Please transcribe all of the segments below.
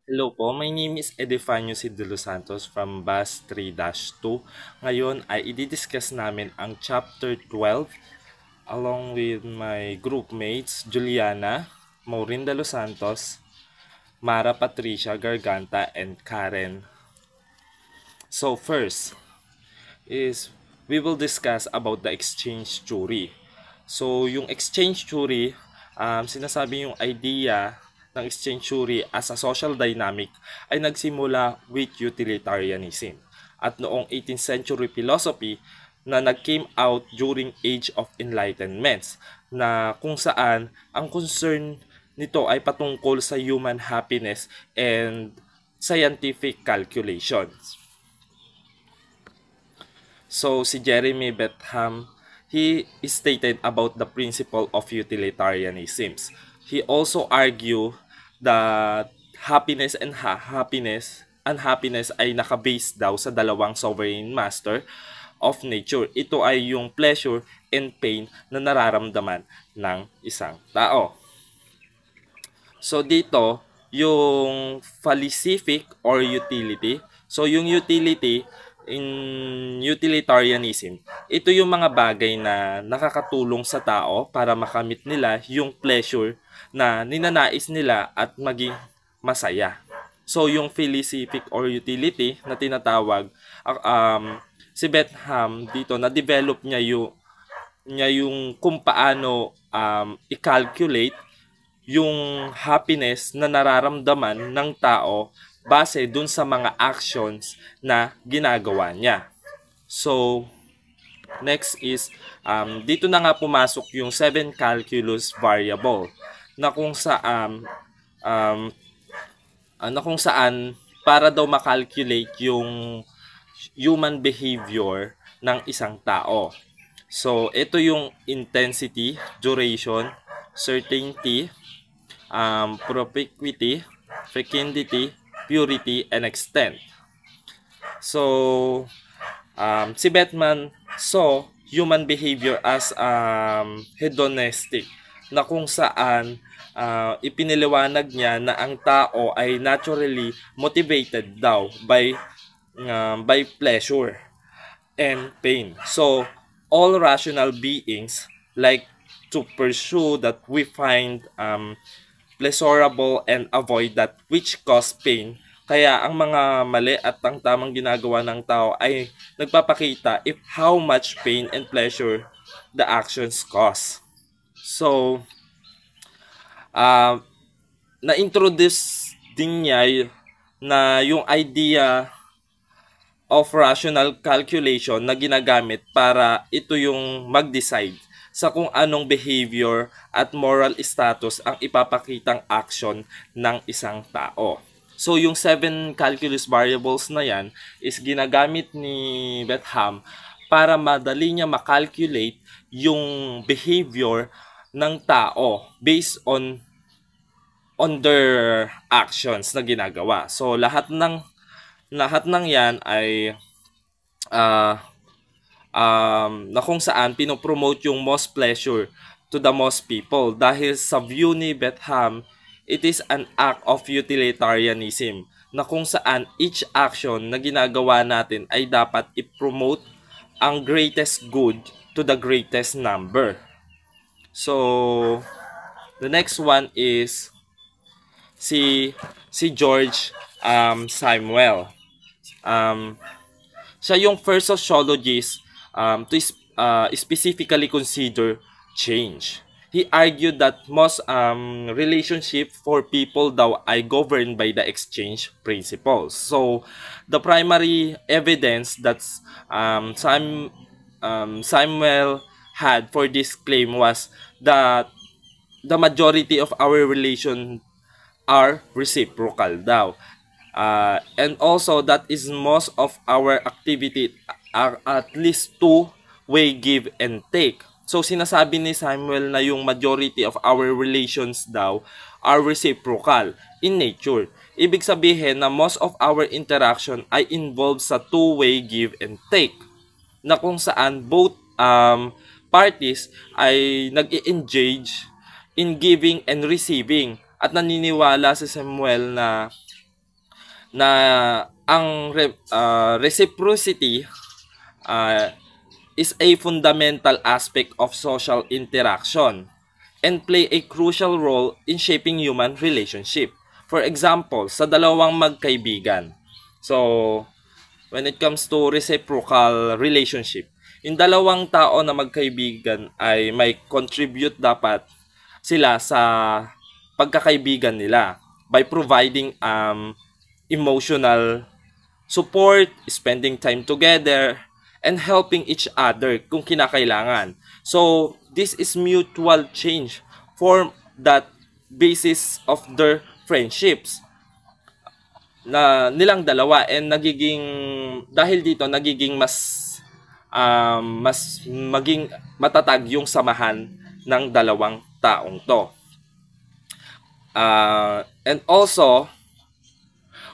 Hello po, my name is Edefanio C. De Los Santos from Bus 3-2. Ngayon ay i-discuss namin ang Chapter 12 along with my group mates Juliana, Maureen De Los Santos, Mara Patricia Garganta, and Karen. So first is we will discuss about the exchange theory. So yung exchange theory, sinasabi yung idea ng exchange theory as a social dynamic ay nagsimula with utilitarianism. At noong 18th century philosophy na nag-came out during Age of Enlightenment na kung saan ang concern nito ay patungkol sa human happiness and scientific calculations. So si Jeremy Bentham, he stated about the principle of utilitarianism. He also argued that happiness and unhappiness ay nakabase daw sa dalawang sovereign master of nature. Ito ay yung pleasure and pain na nararamdaman ng isang tao. So dito, yung philosophic or utility. So yung utility in utilitarianism, ito yung mga bagay na nakakatulong sa tao para makamit nila yung pleasure na ninanais nila at maging masaya. So yung philosophic or utility na tinatawag, si Bentham dito na-develop niya yung kung paano i-calculate yung happiness na nararamdaman ng tao base dun sa mga actions na ginagawa niya. So, next is, dito na nga pumasok yung 7 calculus variable na kung saan, para daw makalculate yung human behavior ng isang tao. So, ito yung intensity, duration, certainty, propinquity, fecundity, purity, and extent. So, si Beckman saw human behavior as hedonistic na kung saan ipiniliwanag niya na ang tao ay naturally motivated daw by pleasure and pain. So, all rational beings like to pursue that we find pleasurable and avoid that which cause pain. Kaya ang mga mali at ang tamang ginagawa ng tao ay nagpapakita if how much pain and pleasure the actions cause. So, na-introduce din niya na yung idea of rational calculation na ginagamit para ito yung mag-decide sa kung anong behavior at moral status ang ipapakitang action ng isang tao. So yung 7 calculus variables na yan is ginagamit ni Bentham para madali niya makalculate yung behavior ng tao based on their actions na ginagawa. So lahat ng yan ay na kung saan pinopromote yung most pleasure to the most people. Dahil sa view ni Bentham, it is an act of utilitarianism na kung saan each action na ginagawa natin ay dapat i-promote ang greatest good to the greatest number. So, the next one is si George Samuel. Siya yung first sociologist to specifically consider change. He argued that most relationship for people daw ay governed by the exchange principles. So, the primary evidence that Samuel had for this claim was that the majority of our relations are reciprocal daw. And also that is most of our activity are at least two-way give and take. So sinasabi ni Samuel na yung majority of our relations daw are reciprocal in nature. Ibig sabihin na most of our interaction ay involved sa two-way give and take. Na kung saan both parties ay nag-engage in giving and receiving. At naniniwala si Samuel na na ang reciprocity is a fundamental aspect of social interaction and play a crucial role in shaping human relationship. For example, sa dalawang magkaibigan. So, when it comes to reciprocal relationship, yung dalawang tao na magkaibigan ay may contribute dapat sila sa pagkakaibigan nila by providing emotional support, spending time together, and helping each other kung kinakailangan. So, this is mutual change form that basis of their friendships na nilang dalawa, and nagiging dahil dito nagiging mas maging matatag yung samahan ng dalawang taong to. And also,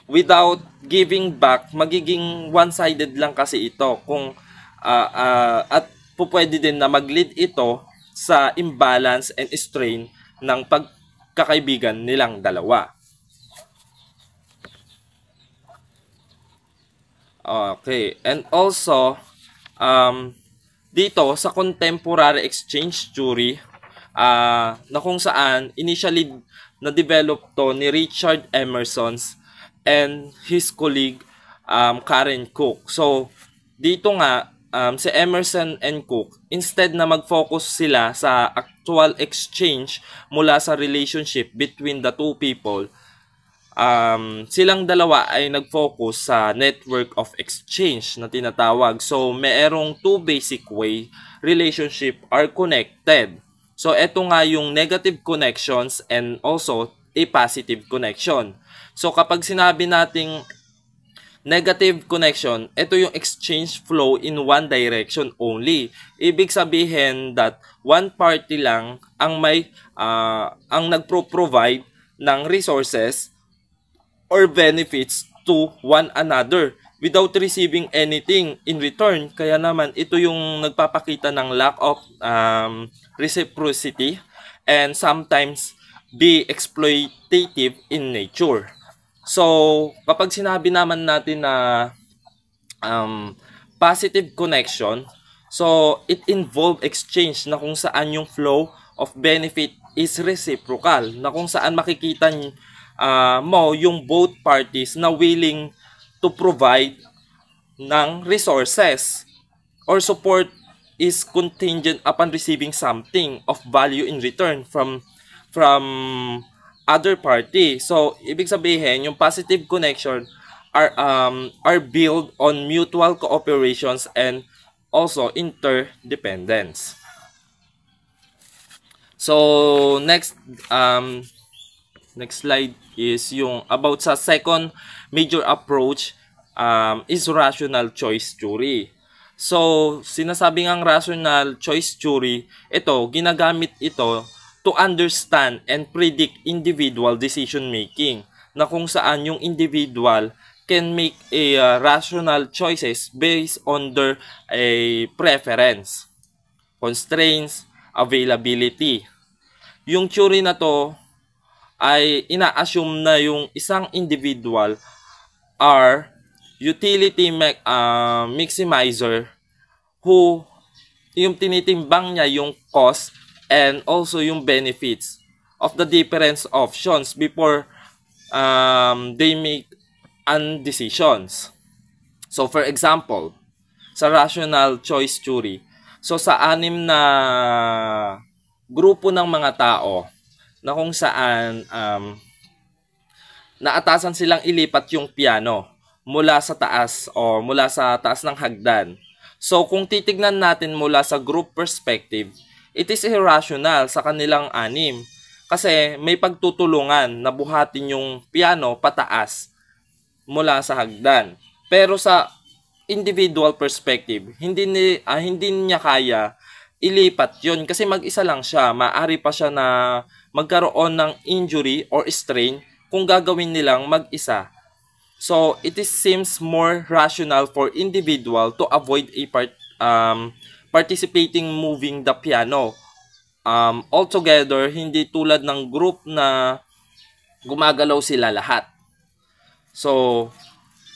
without giving back, magiging one-sided lang kasi ito kung at pupwede din na mag-lead ito sa imbalance and strain ng pagkakaibigan nilang dalawa. Okay, and also dito sa contemporary exchange theory na kung saan initially na-develop to ni Richard Emerson and his colleague Karen Cook. So dito nga si Emerson and Cook, instead na mag-focus sila sa actual exchange mula sa relationship between the two people, silang dalawa ay nag-focus sa network of exchange na tinatawag. So mayroong two basic way relationship are connected. So eto nga yung negative connections and also a positive connection. So kapag sinabi nating negative connection, ito yung exchange flow in one direction only. Ibig sabihin that one party lang ang ang nagpro-provide ng resources or benefits to one another without receiving anything in return. Kaya naman ito yung nagpapakita ng lack of reciprocity and sometimes be exploitative in nature. So, kapag sinabi naman natin na positive connection, so it involve exchange na kung saan yung flow of benefit is reciprocal, na kung saan makikita mo yung both parties na willing to provide ng resources or support is contingent upon receiving something of value in return from other party. So, ibig sabihin, yung positive connection are built on mutual cooperations and also interdependence. So, next slide is yung about sa second major approach is rational choice theory. So, sinasabing ang rational choice theory, ito, ginagamit ito to understand and predict individual decision making, na kung saan yung individual can make a rational choices based on their preference, constraints, availability. Yung theory na to ay ina-assume na yung isang individual are utility maximizer who yung tinitimbang niya yung cost and also yung benefits of the different options before they make decisions. So for example, sa rational choice theory, so sa 6 na grupo ng mga tao na kung saan naatasan silang ilipat yung piano mula sa taas o mula sa taas ng hagdan. So kung titignan natin mula sa group perspective, it is irrational sa kanilang 6 kasi may pagtutulungan na buhatin yung piano pataas mula sa hagdan. Pero sa individual perspective, hindi niya kaya ilipat yon kasi mag-isa lang siya. Maaari pa siya na magkaroon ng injury or strain kung gagawin nilang mag-isa. So it seems more rational for individual to avoid participating moving the piano altogether, hindi tulad ng group na gumagalaw sila lahat. So,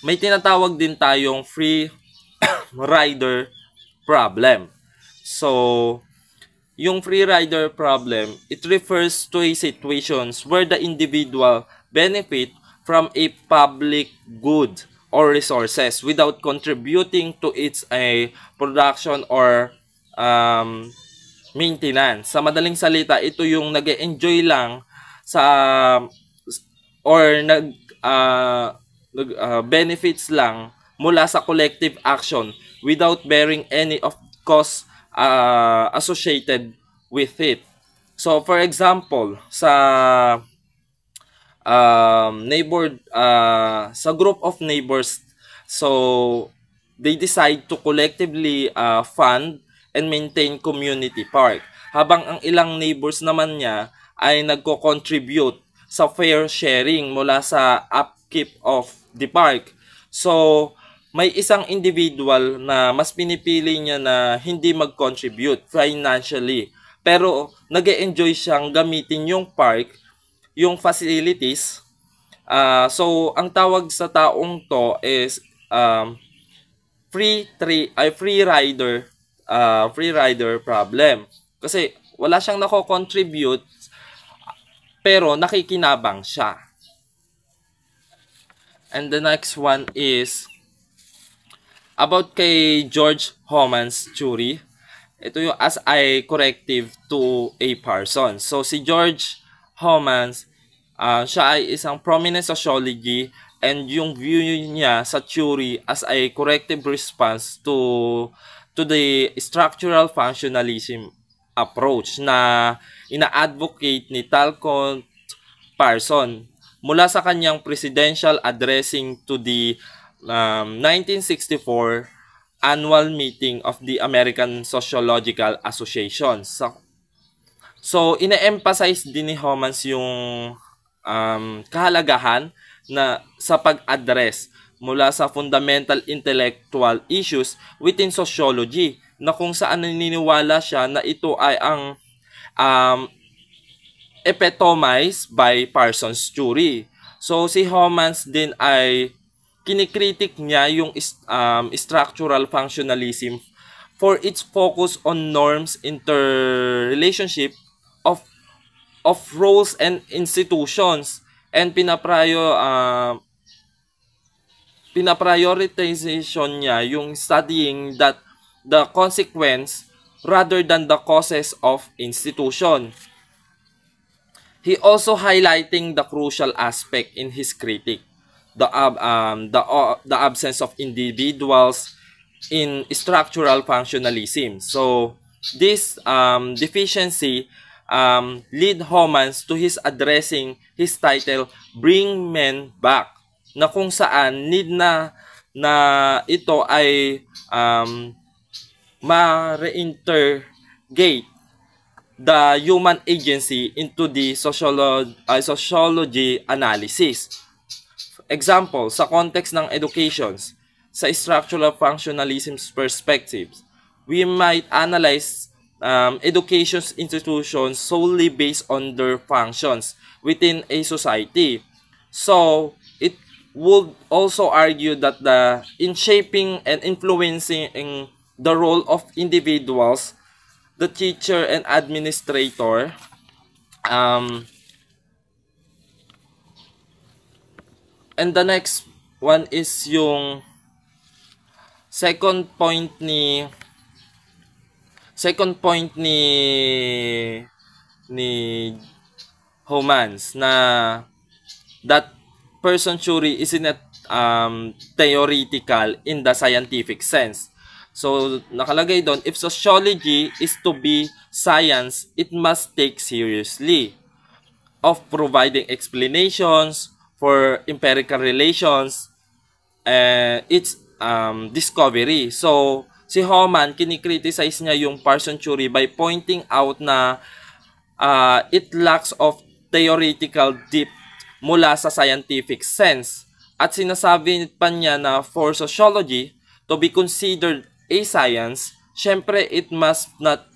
may tinatawag din tayong free rider problem. So, yung free rider problem, it refers to a situations where the individual benefit from a public good or resources without contributing to its production or maintenance. Sa madaling salita, ito yung nag-enjoy lang sa or benefits lang mula sa collective action without bearing any of costs associated with it. So for example, sa group of neighbors, so they decide to collectively fund and maintain community park. Habang ang ilang neighbors naman niya ay nagko-contribute sa fair sharing mula sa upkeep of the park. So, may isang individual na mas pinipili niya na hindi mag-contribute financially. Pero nag-e-enjoy siyang gamitin yung park, yung facilities. So, ang tawag sa taong to is free rider problem. Kasi wala siyang nako-contribute pero nakikinabang siya. And the next one is about kay George Homans Chury. Ito yung as a corrective to a person. So si George Homans, siya ay isang prominent sociology, and yung view niya sa Chury as a corrective response to the structural functionalism approach na ina-advocate ni Talcott Parson mula sa kanyang presidential addressing to the 1964 annual meeting of the American Sociological Association. So ina-emphasize din ni Homans yung kahalagahan na sa pag-address mula sa fundamental intellectual issues within sociology, na kung saan naniniwala siya na ito ay ang epitomized by Parsons Chury. So si Homans din ay kinikritik niya yung structural functionalism for its focus on norms, interrelationship of roles and institutions, and pinaprioritization niya yung studying that the consequence rather than the causes of institution. He also highlighting the crucial aspect in his critique, the absence of individuals in structural functionalism. So this deficiency lead Homans to his addressing his title Bring Men Back, na kung saan need na ito ay ma-reintegrate the human agency into the sociology analysis. Example, sa context ng educations, sa structural functionalism perspectives, we might analyze education institutions solely based on their functions within a society. So, it would also argue that in shaping and influencing the role of individuals, the teacher and administrator, and the next one is yung second point ni Homans, na that person Chury is not theoretical in the scientific sense. So nakalagay doon, if sociology is to be science, it must take seriously of providing explanations for empirical relations and its discovery. So si Homan, kinikriticize niya yung Parson Chury by pointing out na it lacks of theoretical depth mula sa scientific sense. At sinasabi pa niya na for sociology to be considered a science, syempre it must not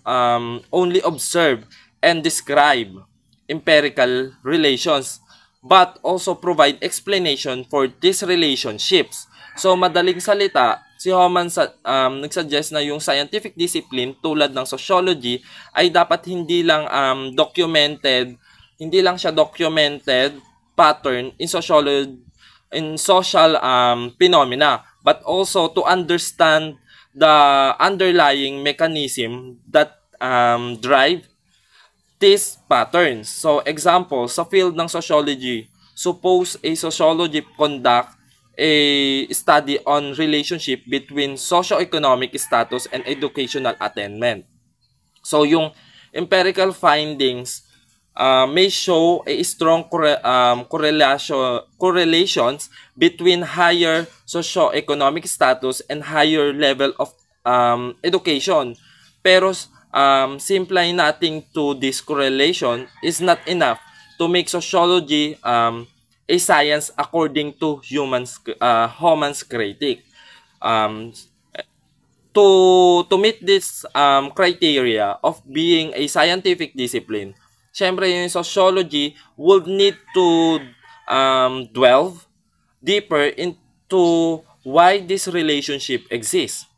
only observe and describe empirical relations, but also provide explanation for these relationships. So, madaling salita, si Homan nagsuggest na yung scientific discipline tulad ng sociology ay dapat hindi lang siya documented pattern in social phenomena, but also to understand the underlying mechanism that drive these patterns. So, example, sa field ng sociology, suppose a sociology conduct a study on relationship between socio-economic status and educational attainment. So, yung empirical findings may show a strong correlations between higher socio-economic status and higher level of education. Pero simply nothing to this correlation is not enough to make sociology a science according to Homan's critique. To meet this criteria of being a scientific discipline, syempre yung sociology would need to delve deeper into why this relationship exists.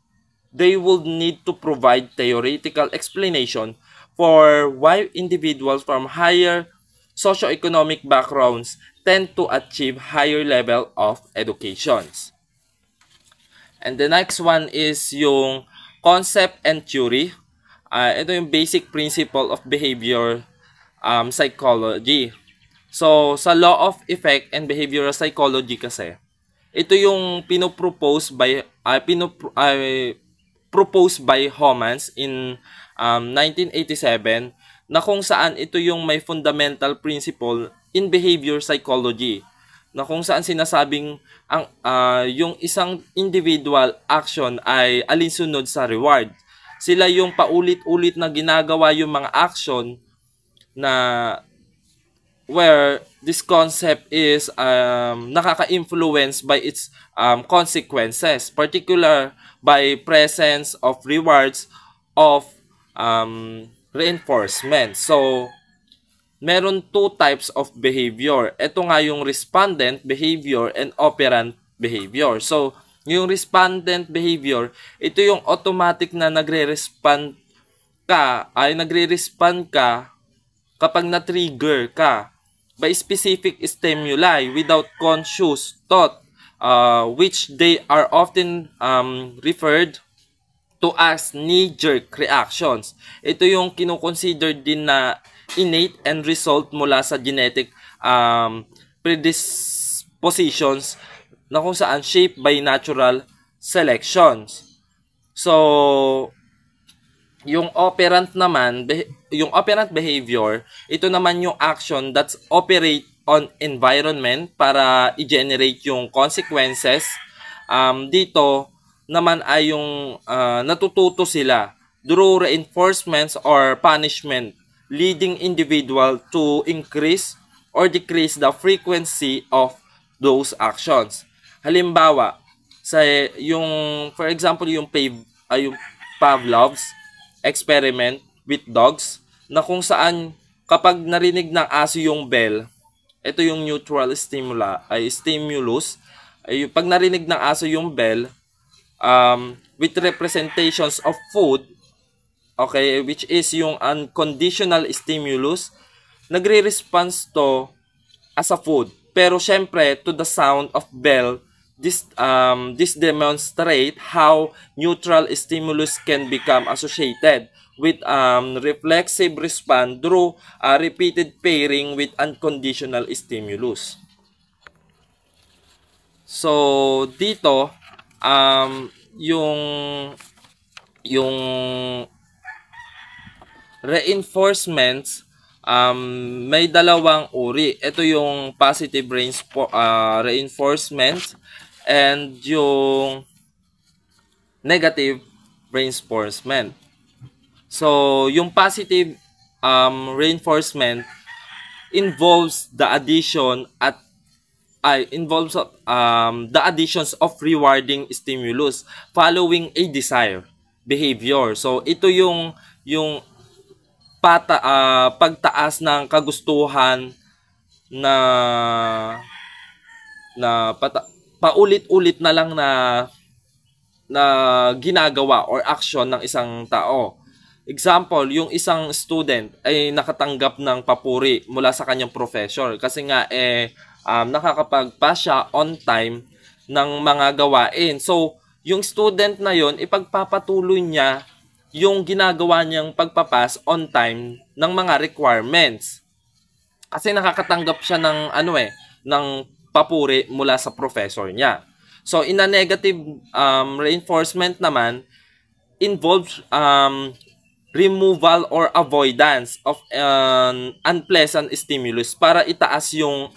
They would need to provide theoretical explanation for why individuals from higher socioeconomic backgrounds tend to achieve higher level of educations. And the next one is yung concept and theory. Ito yung basic principle of behavior psychology. So, sa law of effect and behavioral psychology kasi, ito yung proposed by Homans in 1987 na kung saan ito yung may fundamental principle in behavior psychology, na kung saan sinasabing yung isang individual action ay alinsunod sa reward. Sila yung paulit-ulit na ginagawa yung mga action na where this concept is nakaka-influence by its consequences, particular by presence of rewards of reinforcement. So, meron two types of behavior. Ito nga yung respondent behavior and operant behavior. So, yung respondent behavior, ito yung automatic na nagre-respond ka kapag na-trigger ka by specific stimuli without conscious thought, which they are often referred to as knee-jerk reactions. Ito yung kinukonsider din na innate and result mula sa genetic predispositions na kung saan shaped by natural selections. So, yung operant behavior, ito naman yung action that's operate on environment para i-generate yung consequences. Dito naman ay yung natututo sila through reinforcements or punishment, leading individual to increase or decrease the frequency of those actions. Halimbawa, for example, yung Pavlov's experiment with dogs, na kung saan kapag narinig ng aso yung bell, ito yung neutral stimulus, pag narinig ng aso yung bell, with representations of food, okay, which is yung unconditional stimulus, nagre-response to as a food. Pero syempre, to the sound of bell, this demonstrate how neutral stimulus can become associated with reflexive response through repeated pairing with unconditional stimulus. So, dito, yung reinforcements may dalawang uri. Ito yung positive reinforcement and yung negative reinforcement. So, yung positive reinforcement involves the additions of rewarding stimulus following a desired behavior. So, ito yung pagtaas ng kagustuhan na paulit-ulit na lang na ginagawa or action ng isang tao. Example, yung isang student ay nakatanggap ng papuri mula sa kanyang professor kasi nga nakakapag-pass siya on time ng mga gawain. So, yung student na yon ipagpapatuloy niya yung ginagawa niyang pagpapass on time ng mga requirements. Kasi nakakatanggap siya ng papuri mula sa professor niya. So, in a negative reinforcement naman, involves removal or avoidance of an unpleasant stimulus para itaas yung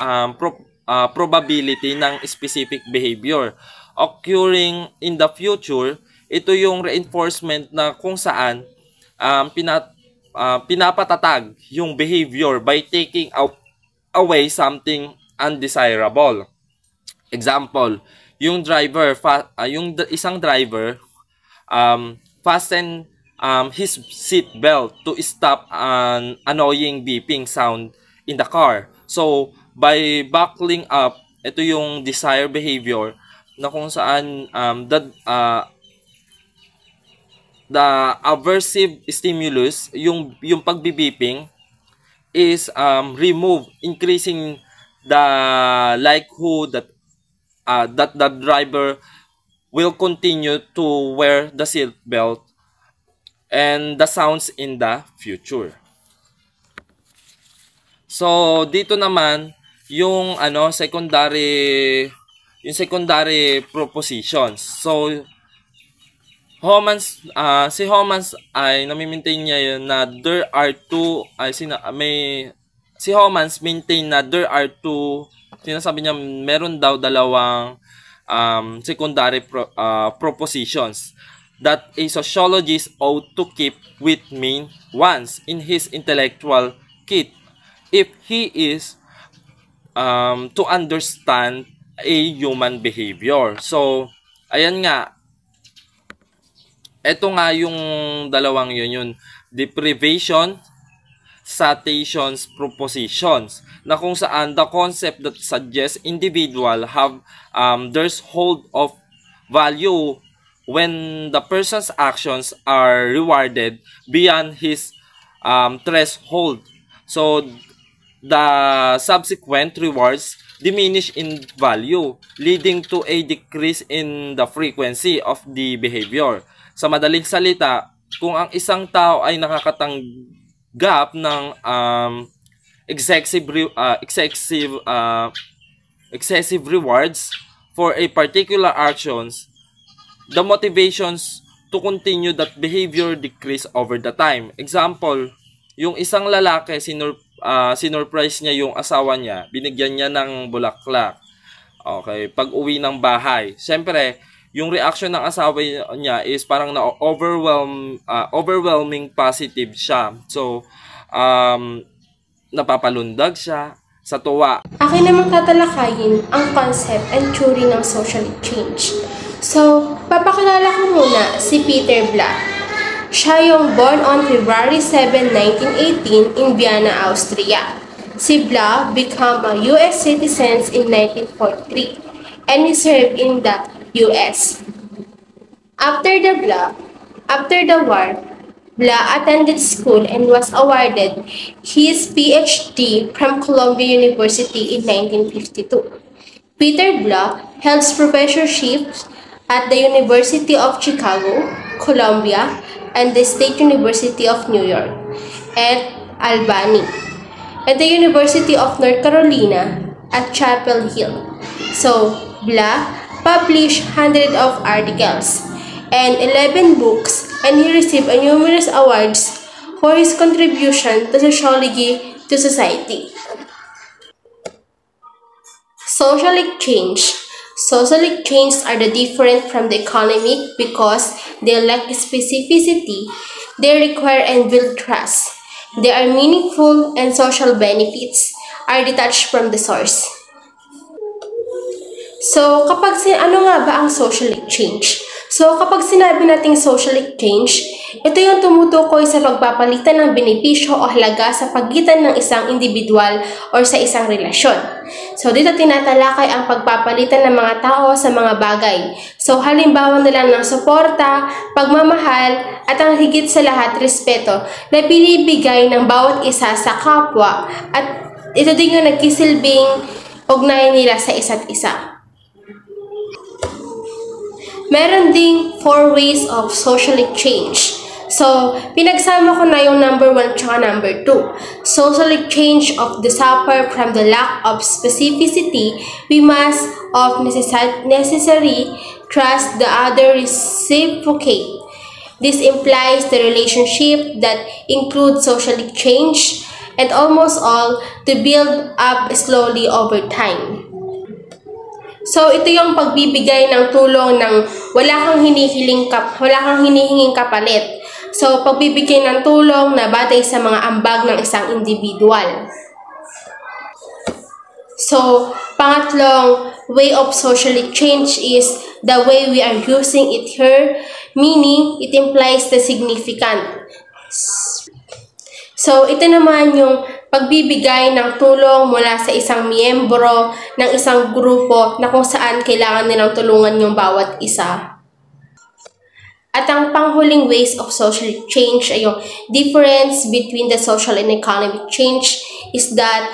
probability ng specific behavior occurring in the future. Ito yung reinforcement na kung saan pinapatatag yung behavior by taking away something undesirable. Example, yung isang driver fasten his seat belt to stop an annoying beeping sound in the car. So, by buckling up, ito yung desired behavior na kung saan the aversive stimulus, yung pagbibeeping is removed, increasing the likelihood that the driver will continue to wear the seat belt and the sounds in the future. So dito naman yung secondary propositions. So si Homans ay nami-maintain niya yun na there are two si Homans maintain na there are two, sinasabi niya meron daw dalawang secondary propositions that a sociologist ought to keep with me once in his intellectual kit if he is to understand a human behavior. So, ayan nga. Ito nga yung dalawang yun, deprivation, citations, propositions, na kung saan the concept that suggests individual have there's hold of value when the person's actions are rewarded beyond his threshold. So, the subsequent rewards diminish in value, leading to a decrease in the frequency of the behavior. Sa madaling salita, kung ang isang tao ay nakakatanggap ng excessive rewards for a particular actions, the motivations to continue that behavior decrease over the time. Example, yung isang lalaki, sinurprise niya yung asawa niya, binigyan niya ng bulaklak. Okay, pag uwi ng bahay, syempre, yung reaction ng asawa niya is parang overwhelming positive siya. So, napapalundag siya sa tuwa. Akin namang tatalakayin ang concept and theory ng social change. So, papakilala ko muna si Peter Blah. Siya yung born on February 7, 1918 in Vienna, Austria. Si Blah became a U.S. citizen in 1943 and he served in the U.S. After the war, Blah attended school and was awarded his PhD from Columbia University in 1952. Peter Blah held professorships at the University of Chicago, Columbia, and the State University of New York at Albany, at the University of North Carolina at Chapel Hill. So, Blah published hundreds of articles and 11 books, and he received numerous awards for his contribution to sociology to society. Social change. Social changes are different from the economic because they lack specificity, they require and build trust. They are meaningful and social benefits are detached from the source. So, ano nga ba ang social change? So, kapag sinabi nating social exchange, ito yung tumutukoy sa pagpapalitan ng benepisyo o halaga sa pagitan ng isang individual o sa isang relasyon. So, dito tinatalakay ang pagpapalitan ng mga tao sa mga bagay. So, halimbawa na lang ng suporta, pagmamahal, at ang higit sa lahat, respeto na binibigay ng bawat isa sa kapwa at ito din yung nagkisilbing ugnayan nila sa isa't isa. Meron ding 4 ways of social exchange. So, pinagsama ko na yung number 1 tsaka number 2. Social exchange of the suffer from the lack of specificity, we must of necessary trust the other reciprocate. This implies the relationship that includes social exchange and almost all to build up slowly over time. So, ito yung pagbibigay ng tulong ng wala kang hinihinging kapalit. So, pagbibigay ng tulong na batay sa mga ambag ng isang individual. So, pangatlong way of social exchange is the way we are using it here, meaning it implies the significant. So, ito naman yung pagbibigay ng tulong mula sa isang miyembro ng isang grupo na kung saan kailangan nilang tulungan yung bawat isa. At ang panghuling ways of social change ay yung difference between the social and economic change is that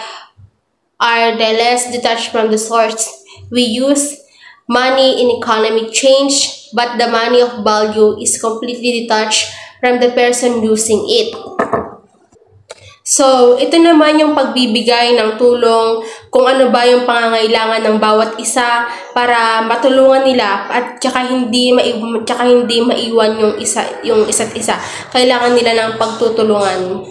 are the less detached from the source. We use money in economic change, but the money of value is completely detached from the person using it. So, ito naman yung pagbibigay ng tulong kung ano ba yung pangangailangan ng bawat isa para matulungan nila at tsaka hindi maiwan yung isa't isa. Kailangan nila ng pagtutulungan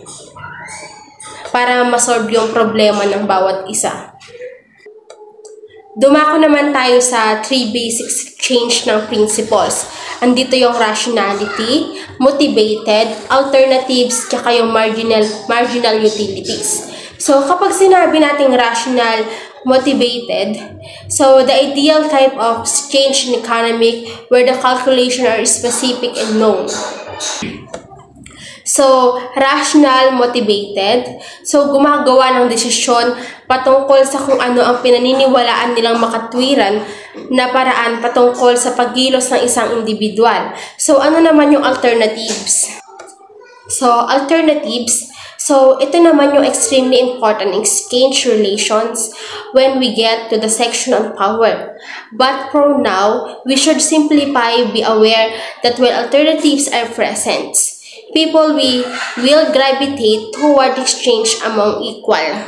para masolve yung problema ng bawat isa. Dumako naman tayo sa 3 basic exchange ng principles. Andito yung rationality, motivated, alternatives, tsaka yung marginal utilities. So, kapag sinabi nating rational, motivated, so the ideal type of exchange in economic where the calculation are specific and known. So, rational, motivated. So, gumagawa ng desisyon patungkol sa kung ano ang pinaniniwalaan nilang makatwiran na paraan patungkol sa paggilos ng isang individual. So, ano naman yung alternatives? So, alternatives. So, ito naman yung extremely important exchange relations when we get to the section on power. But for now, we should simplify, be aware that when alternatives are present, people will gravitate toward exchange among equal.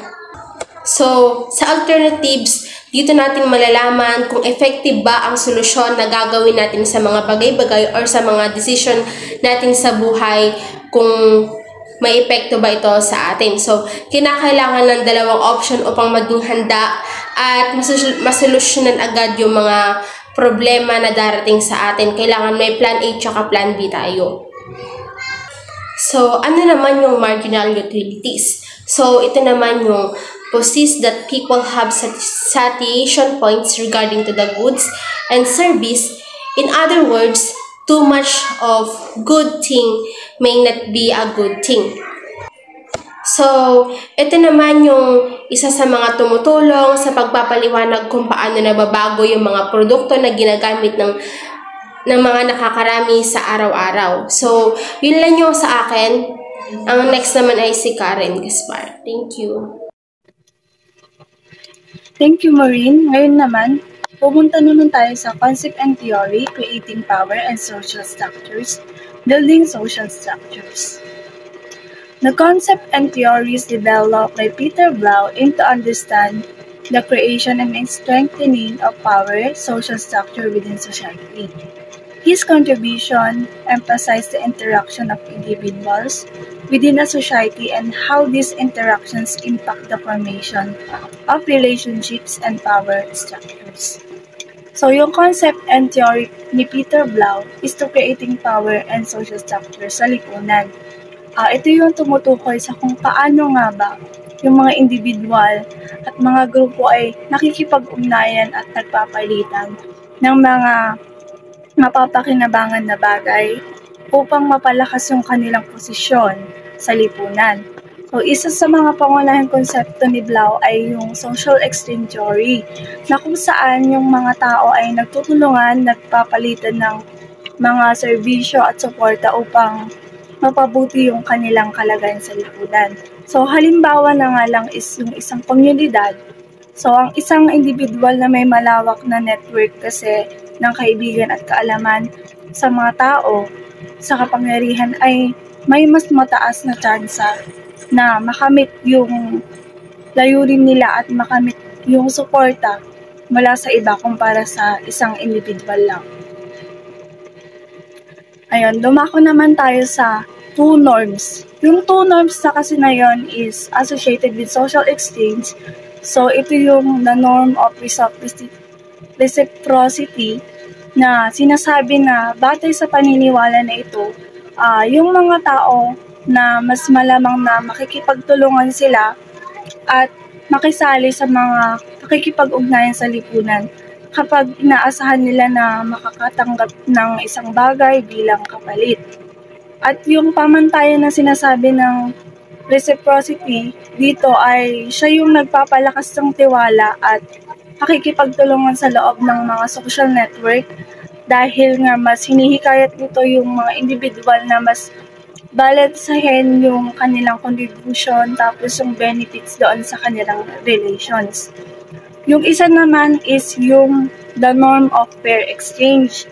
So, sa alternatives, dito natin malalaman kung effective ba ang solusyon na gagawin natin sa mga bagay-bagay or sa mga decision natin sa buhay, kung may epekto ba ito sa atin. So, kinakailangan ng dalawang option upang maging handa at masolusyonan agad yung mga problema na darating sa atin. Kailangan may plan A tsaka plan B tayo. So, ano naman yung marginal utilities? So, ito naman yung possess that people have satiation points regarding to the goods and service. In other words, too much of good thing may not be a good thing. So, ito naman yung isa sa mga tumutulong sa pagpapaliwanag kung paano nababago yung mga produkto na ginagamit ng mga nakakarami sa araw-araw. So, yun lang yung sa akin. Ang next naman ay si Karen Gaspar. Thank you. Thank you, Maureen. Ngayon naman, pumunta naman tayo sa concept and theory, creating power and social structures, building social structures. The concept and theories developed by Peter Blau aim to understand the creation and strengthening of power, social structure within society. His contribution emphasized the interaction of individuals within a society and how these interactions impact the formation of relationships and power structures. So, yung concept and theory ni Peter Blau is to creating power and social structures sa lipunan. Ito yung tumutukoy sa kung paano nga ba yung mga individual at mga grupo ay nakikipag-ugnayan at nagpapalitan ng mga mapapakinabangan na bagay upang mapalakas yung kanilang posisyon sa lipunan. So, isa sa mga pangunahing konsepto ni Blau ay yung social exchange theory, na kung saan yung mga tao ay nagtutulungan, nagpapalitan ng mga serbisyo at suporta upang mapabuti yung kanilang kalagayan sa lipunan. So, halimbawa na nga lang is yung isang komunidad. So, ang isang individual na may malawak na network kasi ng kaibigan at kaalaman sa mga tao sa kapangyarihan ay may mas mataas na tsansa na makamit yung layunin nila at makamit yung suporta mula sa iba kumpara sa isang individual lang. Ayun, dumako naman tayo sa 2 norms. Yung 2 norms na kasi na yun is associated with social exchange. So, ito yung the norm of reciprocity na sinasabi na batay sa paniniwala na ito, yung mga tao na mas malamang na makikipagtulungan sila at makisali sa mga pakikipag-ugnayan sa lipunan kapag inaasahan nila na makakatanggap ng isang bagay bilang kapalit. At yung pamantayan na sinasabi ng reciprocity dito ay siya yung nagpapalakas ng tiwala at pakikipagtulungan sa loob ng mga social network dahil nga mas hinihikayat nito yung mga individual na mas balansahin yung kanilang contribution tapos yung benefits doon sa kanilang relations. Yung isa naman is yung the norm of fair exchange.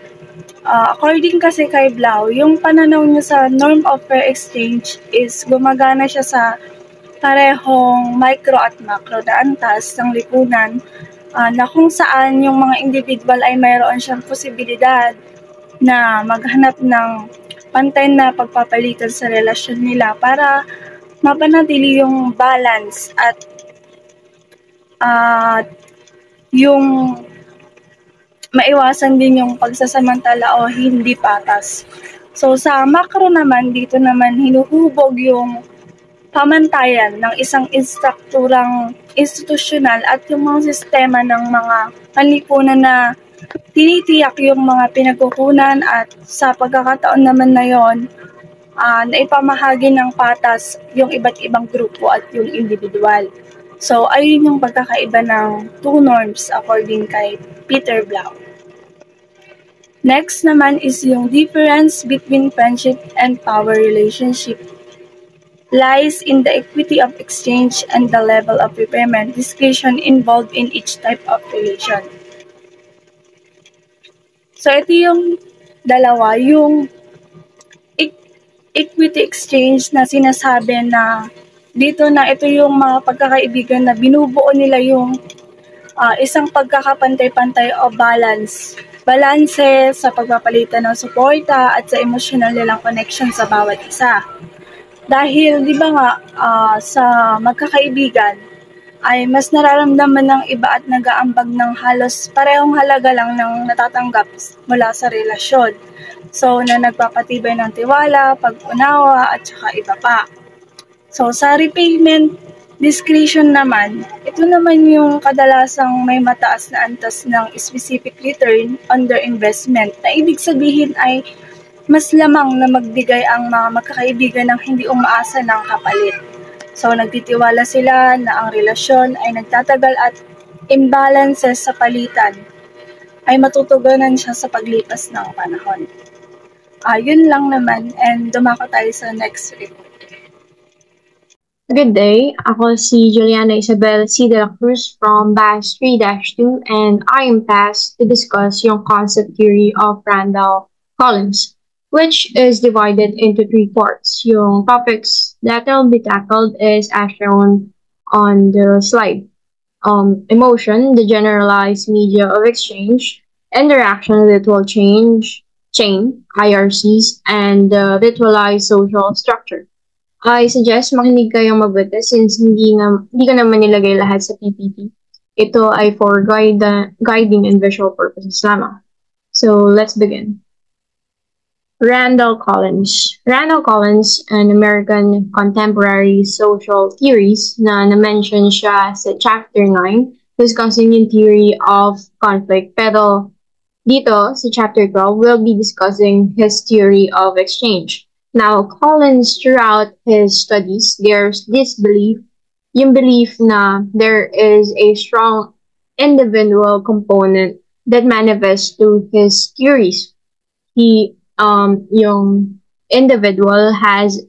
According kasi kay Blau, yung pananaw niya sa norm of fair exchange is gumagana siya sa parehong micro at macro na antas ng lipunan na kung saan yung mga individual ay mayroon siyang posibilidad na maghanap ng pantay na pagpapalitan sa relasyon nila para mapanatili yung balance at yung maiwasan din yung pagsasamantala o hindi patas. So sa macro naman, dito naman hinuhubog yung pamantayan ng isang istrukturang institusyonal at yung mga sistema ng mga panlipunan na tinitiyak yung mga pinagkukunan at sa pagkakataon naman na yon, na ipamahagi ng patas yung iba't ibang grupo at yung individual. So, ayun yung pagkakaiba ng 2 norms according kay Peter Blau. Next naman is yung difference between friendship and power relationship lies in the equity of exchange and the level of repayment discretion involved in each type of relation. So, ito yung dalawa, yung equity exchange na sinasabi na dito na ito yung mga pagkakaibigan na binubuo nila yung isang pagkakapantay-pantay o balanse sa pagpapalitan ng suporta at sa emotional nilang connection sa bawat isa. Dahil di ba nga sa magkakaibigan ay mas nararamdaman ng iba at nag-aambag ng halos parehong halaga lang ng natatanggap mula sa relasyon. So, na nagpapatibay ng tiwala, pag-unawa, at saka iba pa. So, sa repayment discretion naman, ito naman yung kadalasang may mataas na antas ng specific return on their investment, na ibig sabihin ay mas lamang na magbigay ang mga magkakaibigan ng hindi umaasa ng kapalit. So, nagtitiwala sila na ang relasyon ay nagtatagal at imbalances sa palitan ay matutugunan siya sa paglipas ng panahon. Yun lang naman, and dumako tayo sa next report. Good day. Ako si Juliana Isabel C. de la Cruz from Batch 3-2 and I am tasked to discuss yung concept theory of Randall Collins, which is divided into 3 parts. Yung topics that will be tackled is as shown on the slide. Emotion, the generalized media of exchange, interaction that will chain, hierarchies, and the virtualized social structure. I suggest makinig kayong mabuti since hindi ko naman nilagay lahat sa PPT. Ito ay for guiding and visual purposes lamang. So, let's begin. Randall Collins. Randall Collins, an American contemporary social theorist na na-mention siya sa Chapter 9, discussing yung theory of conflict, pero Dito, sa chapter 12, we'll be discussing his theory of exchange. Now, Collins, throughout his studies, there's this belief, yung belief na there is a strong individual component that manifests to his theories. Yung individual has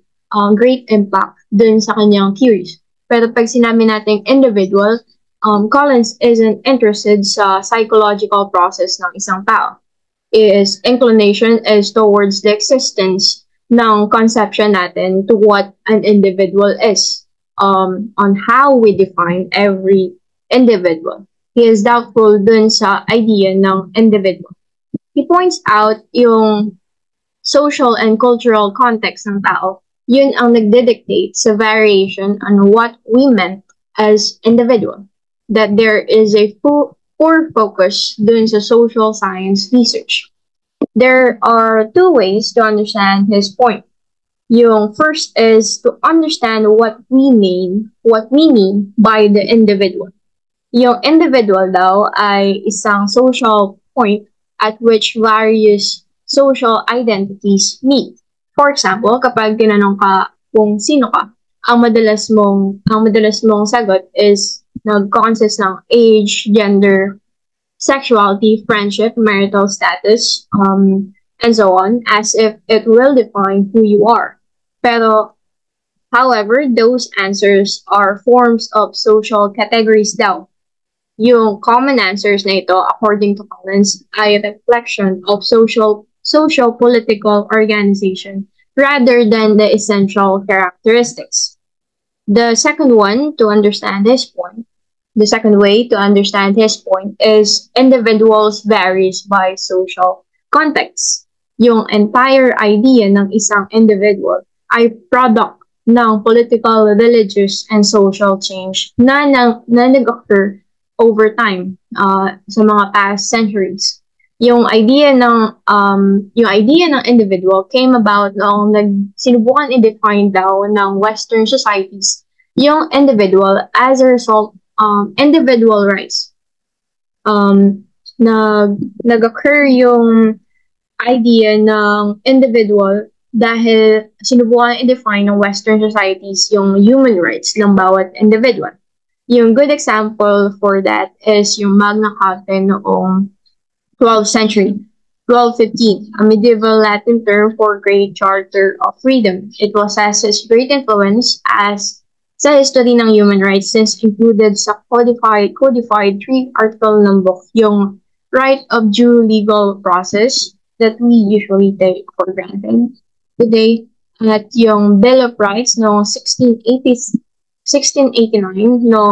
great impact dun sa kanyang theories. Pero pag sinabi natin individual, Collins isn't interested sa psychological process ng isang tao. His inclination is towards the existence ng conception natin to what an individual is, on how we define every individual. He is doubtful dun sa idea ng individual. He points out yung social and cultural context ng tao, yun ang nagdedictate sa variation on what we meant as individual. That there is a poor focus dun sa social science research. There are two ways to understand his point. Yung first is to understand what we mean by the individual. Yung individual daw ay isang social point at which various social identities meet. For example, kapag tinanong ka kung sino ka, ang madalas mong sagot is nag-consist ng age, gender, sexuality, friendship, marital status, and so on, as if it will define who you are. Pero, however, those answers are forms of social categories daw. Yung common answers na ito, according to Collins, ay a reflection of social-political organization rather than the essential characteristics. The second way to understand his point is individuals varies by social context. Yung entire idea ng isang individual ay product ng political, religious, and social change na nag-occur over time sa mga past centuries. Yung idea ng individual came about noong sinubukan i-define daw ng Western societies yung individual as a result individual rights. Nag-occur yung idea ng individual dahil sinubukan i-define ng Western societies yung human rights ng bawat individual. Yung good example for that is yung Magna Carta noong 12th century, 1215, a medieval Latin term for Great Charter of Freedom. It possesses great influence as sa history ng human rights since included sa codified 3-article ng book, yung right of due legal process that we usually take for granted today, at yung Bill of Rights no 1689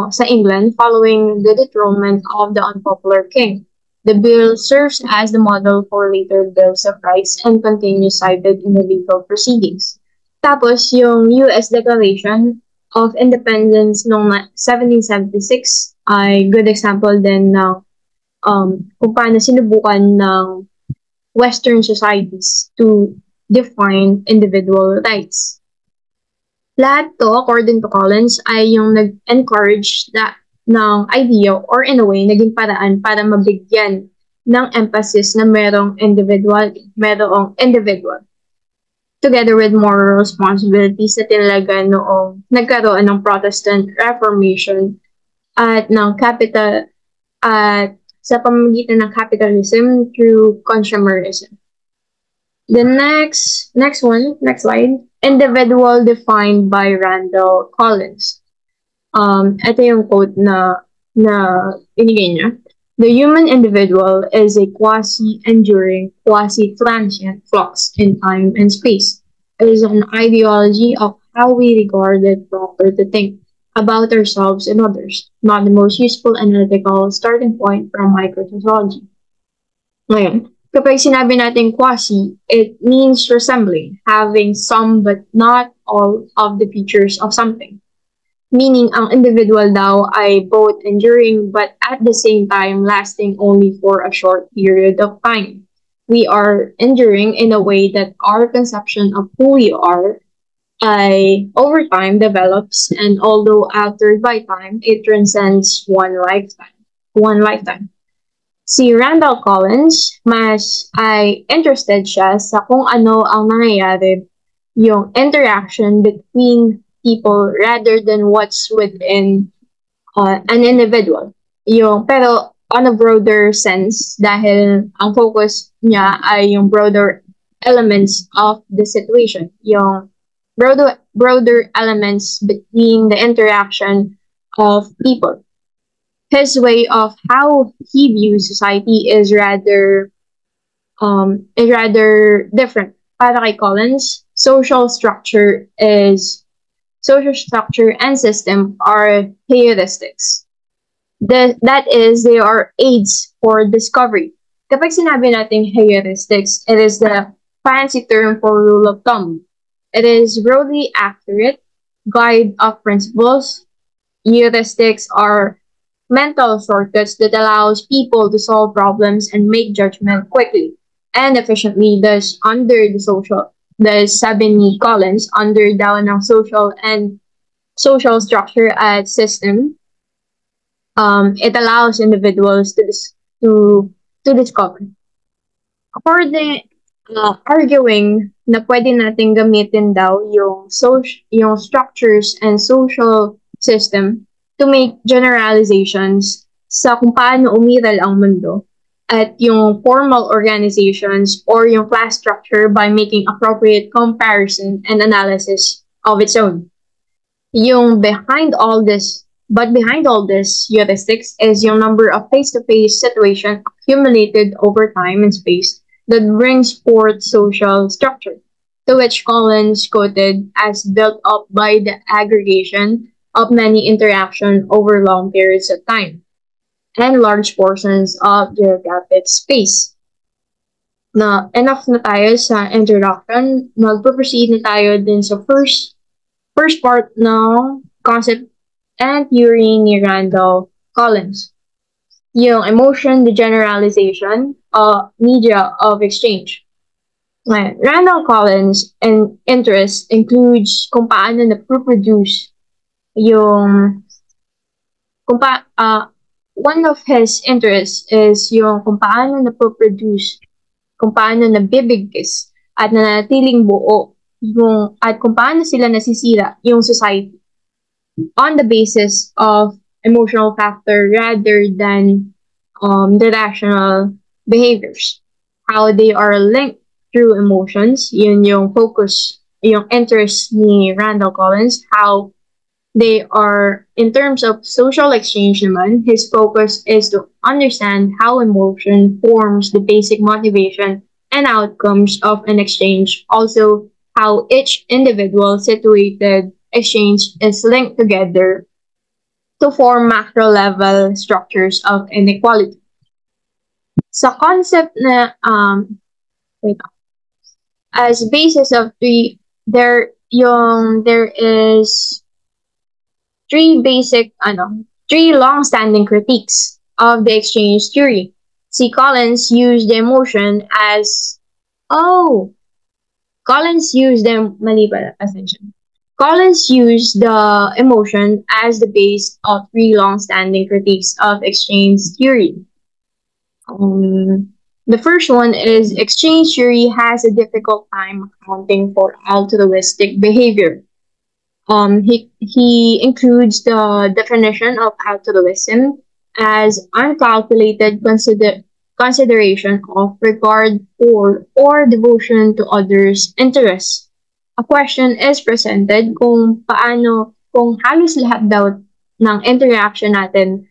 sa England following the dethronement of the unpopular king. The bill serves as the model for later bills of rights and continues cited in the legal proceedings. Tapos yung US Declaration of Independence noong 1776 ay good example din ng kung paano sinubukan ng Western societies to define individual rights. Lahat to, according to Collins, ay yung nag-encourage ng idea or in a way, naging paraan para mabigyan ng emphasis na merong individual. Together with moral responsibilities na tinalaga noong nagkaroon ng Protestant Reformation at sa pamamagitan ng capitalism through consumerism. The next slide, individual defined by Randall Collins. Ito yung quote na binigay niya. The human individual is a quasi-enduring, quasi-transient flux in time and space. It is an ideology of how we regard it proper to think about ourselves and others, not the most useful analytical starting point from microsociology. Ngayon, kapag sinabi natin quasi, it means resembling, having some but not all of the features of something. Meaning, ang individual daw ay both enduring but at the same time lasting only for a short period of time. We are enduring in a way that our conception of who we are ay over time develops, and although altered by time, it transcends one lifetime. Si Randall Collins, mas ay interested siya sa kung ano ang nangyayari, yung interaction between people rather than what's within an individual. Pero on a broader sense, dahil ang focus niya ay yung broader elements of the situation. Yung broader elements between the interaction of people. His way of how he views society is rather different. Para kay Collins, social structure and system are heuristics. That is, they are aids for discovery. Kapag sinabi natin heuristics, it is the fancy term for rule of thumb. It is broadly accurate guide of principles. Heuristics are mental shortcuts that allows people to solve problems and make judgment quickly and efficiently. Thus sabi ni Collins, under daw ng social structure at system, it allows individuals to discover. For the arguing na pwede natin gamitin daw yung structures and social system to make generalizations sa kung paano umiral ang mundo, at yung formal organizations or yung class structure by making appropriate comparison and analysis of its own. Behind all this heuristics is yung number of face-to-face situation accumulated over time and space that brings forth social structure, to which Collins quoted as built up by the aggregation of many interactions over long periods of time and large portions of geographic space. Enough na tayo sa introduction. Mag-proceed na tayo din sa first part ng concept and theory ni Randall Collins. Yung emotion, the generalization, media of exchange. Randall Collins' interest includes kung paano na-produce one of his interests is yung kung paano na-produce, kung paano nabibigkis at nanatiling buo at kung paano sila nasisira yung society on the basis of emotional factor rather than the rational behaviors. How they are linked through emotions, yun yung focus, yung interest ni Randall Collins. How they are, in terms of social exchange naman, his focus is to understand how emotion forms the basic motivation and outcomes of an exchange. Also, how each individual situated exchange is linked together to form macro-level structures of inequality. Sa concept na, as basis of there is three long-standing critiques of the exchange theory. Si Collins used the emotion as, Collins used the emotion as the base of three long-standing critiques of exchange theory. The first one is exchange theory has a difficult time accounting for altruistic behavior. He includes the definition of altruism as uncalculated consideration of regard for or devotion to others' interests. A question is presented kung halos lahat daw ng interaction natin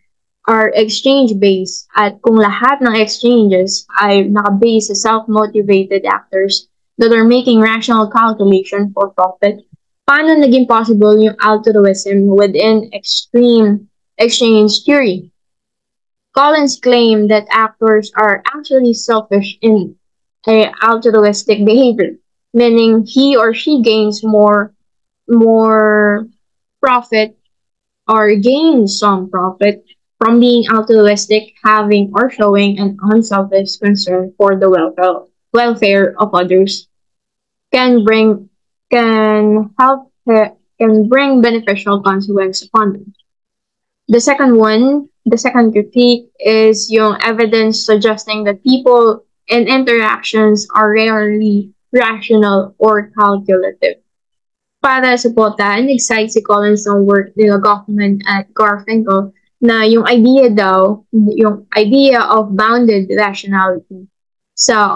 are exchange-based at kung lahat ng exchanges ay naka-base sa self-motivated actors that are making rational calculation for profit, paano naging possible yung altruism within extreme exchange theory? Collins claimed that actors are actually selfish in altruistic behavior, meaning he or she gains more profit or gains some profit from being altruistic, having or showing an unselfish concern for the welfare of others can bring beneficial consequence upon them. The second one, the second critique is yung evidence suggesting that people and interactions are rarely rational or calculative. Para suportahan, nag-cite si Collins ng work nila Goffman at Garfinkel na yung idea of bounded rationality sa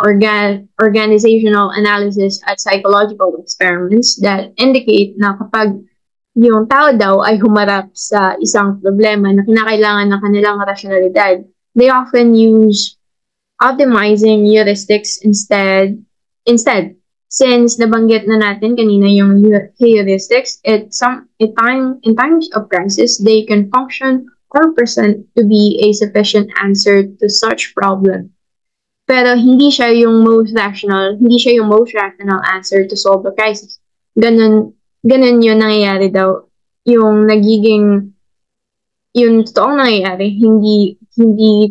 organizational analysis at psychological experiments that indicate na kapag yung tao daw ay humarap sa isang problema na kinakailangan ng kanilang rasyonalidad, they often use optimizing heuristics instead. Since nabanggit na natin kanina yung heuristics, in times of crisis, they can function or present to be a sufficient answer to such problem. Pero hindi siya yung most rational answer to solve the crisis. Ganun yun nangyayari daw. Yung totoong nangyayari, hindi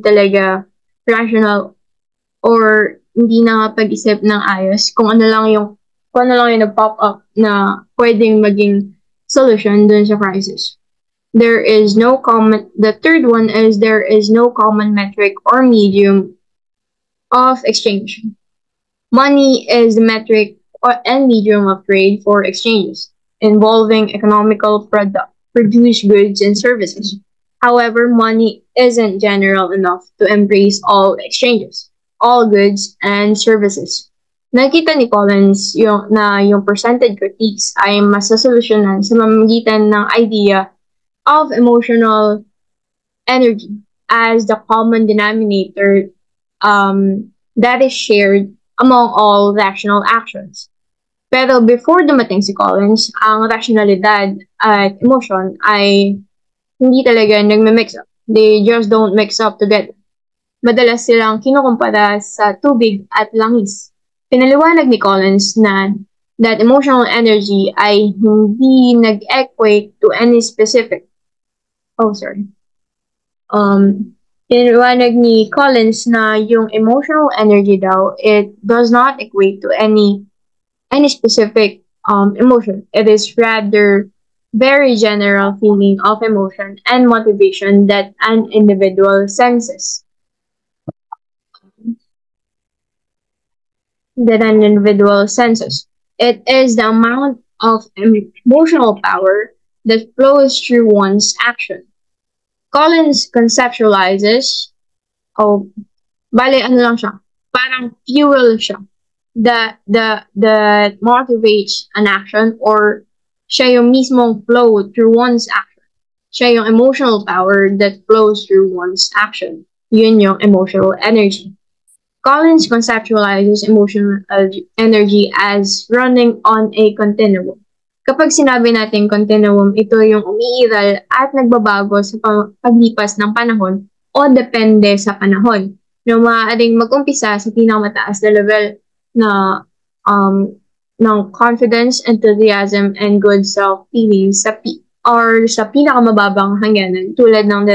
talaga rational or hindi nakapag-isip ng ayos kung ano lang yung nag-pop up na pwedeng maging solution dun sa crisis. The third one is there is no common metric or medium of exchange. Money is the metric and medium of trade for exchanges involving economical produced goods and services. However, money isn't general enough to embrace all exchanges, all goods and services. Nakita ni Collins yung percentage critiques ay masasolusyonan sa mamamagitan ng idea of emotional energy as the common denominator that is shared among all rational actions. Pero before dumating si Collins, ang rationalidad at emotion ay hindi talaga nagme-mix up. They just don't mix up together. Madalas silang kinukumpara sa tubig at langis. Pinaliwanag ni Collins na that emotional energy ay hindi nag-equate to any specific. Pinaliwanag ni Collins na yung emotional energy daw, it does not equate to any specific emotion. It is rather very general feeling of emotion and motivation that an individual senses. It is the amount of emotional power that flows through one's action. Collins conceptualizes, parang fuel siya that motivates an action, or siya yung mismong flow through one's action. Siya yung emotional power that flows through one's action. Yun yung emotional energy. Collins conceptualizes emotional energy as running on a continuum. Kapag sinabi natin continuum, ito yung umiiral at nagbabago sa paglipas ng panahon o depende sa panahon. Na maaaring mag-umpisa sa pinakamataas na level na ng confidence, enthusiasm, and good self-feelings sa pinakamababang hangganan tulad ng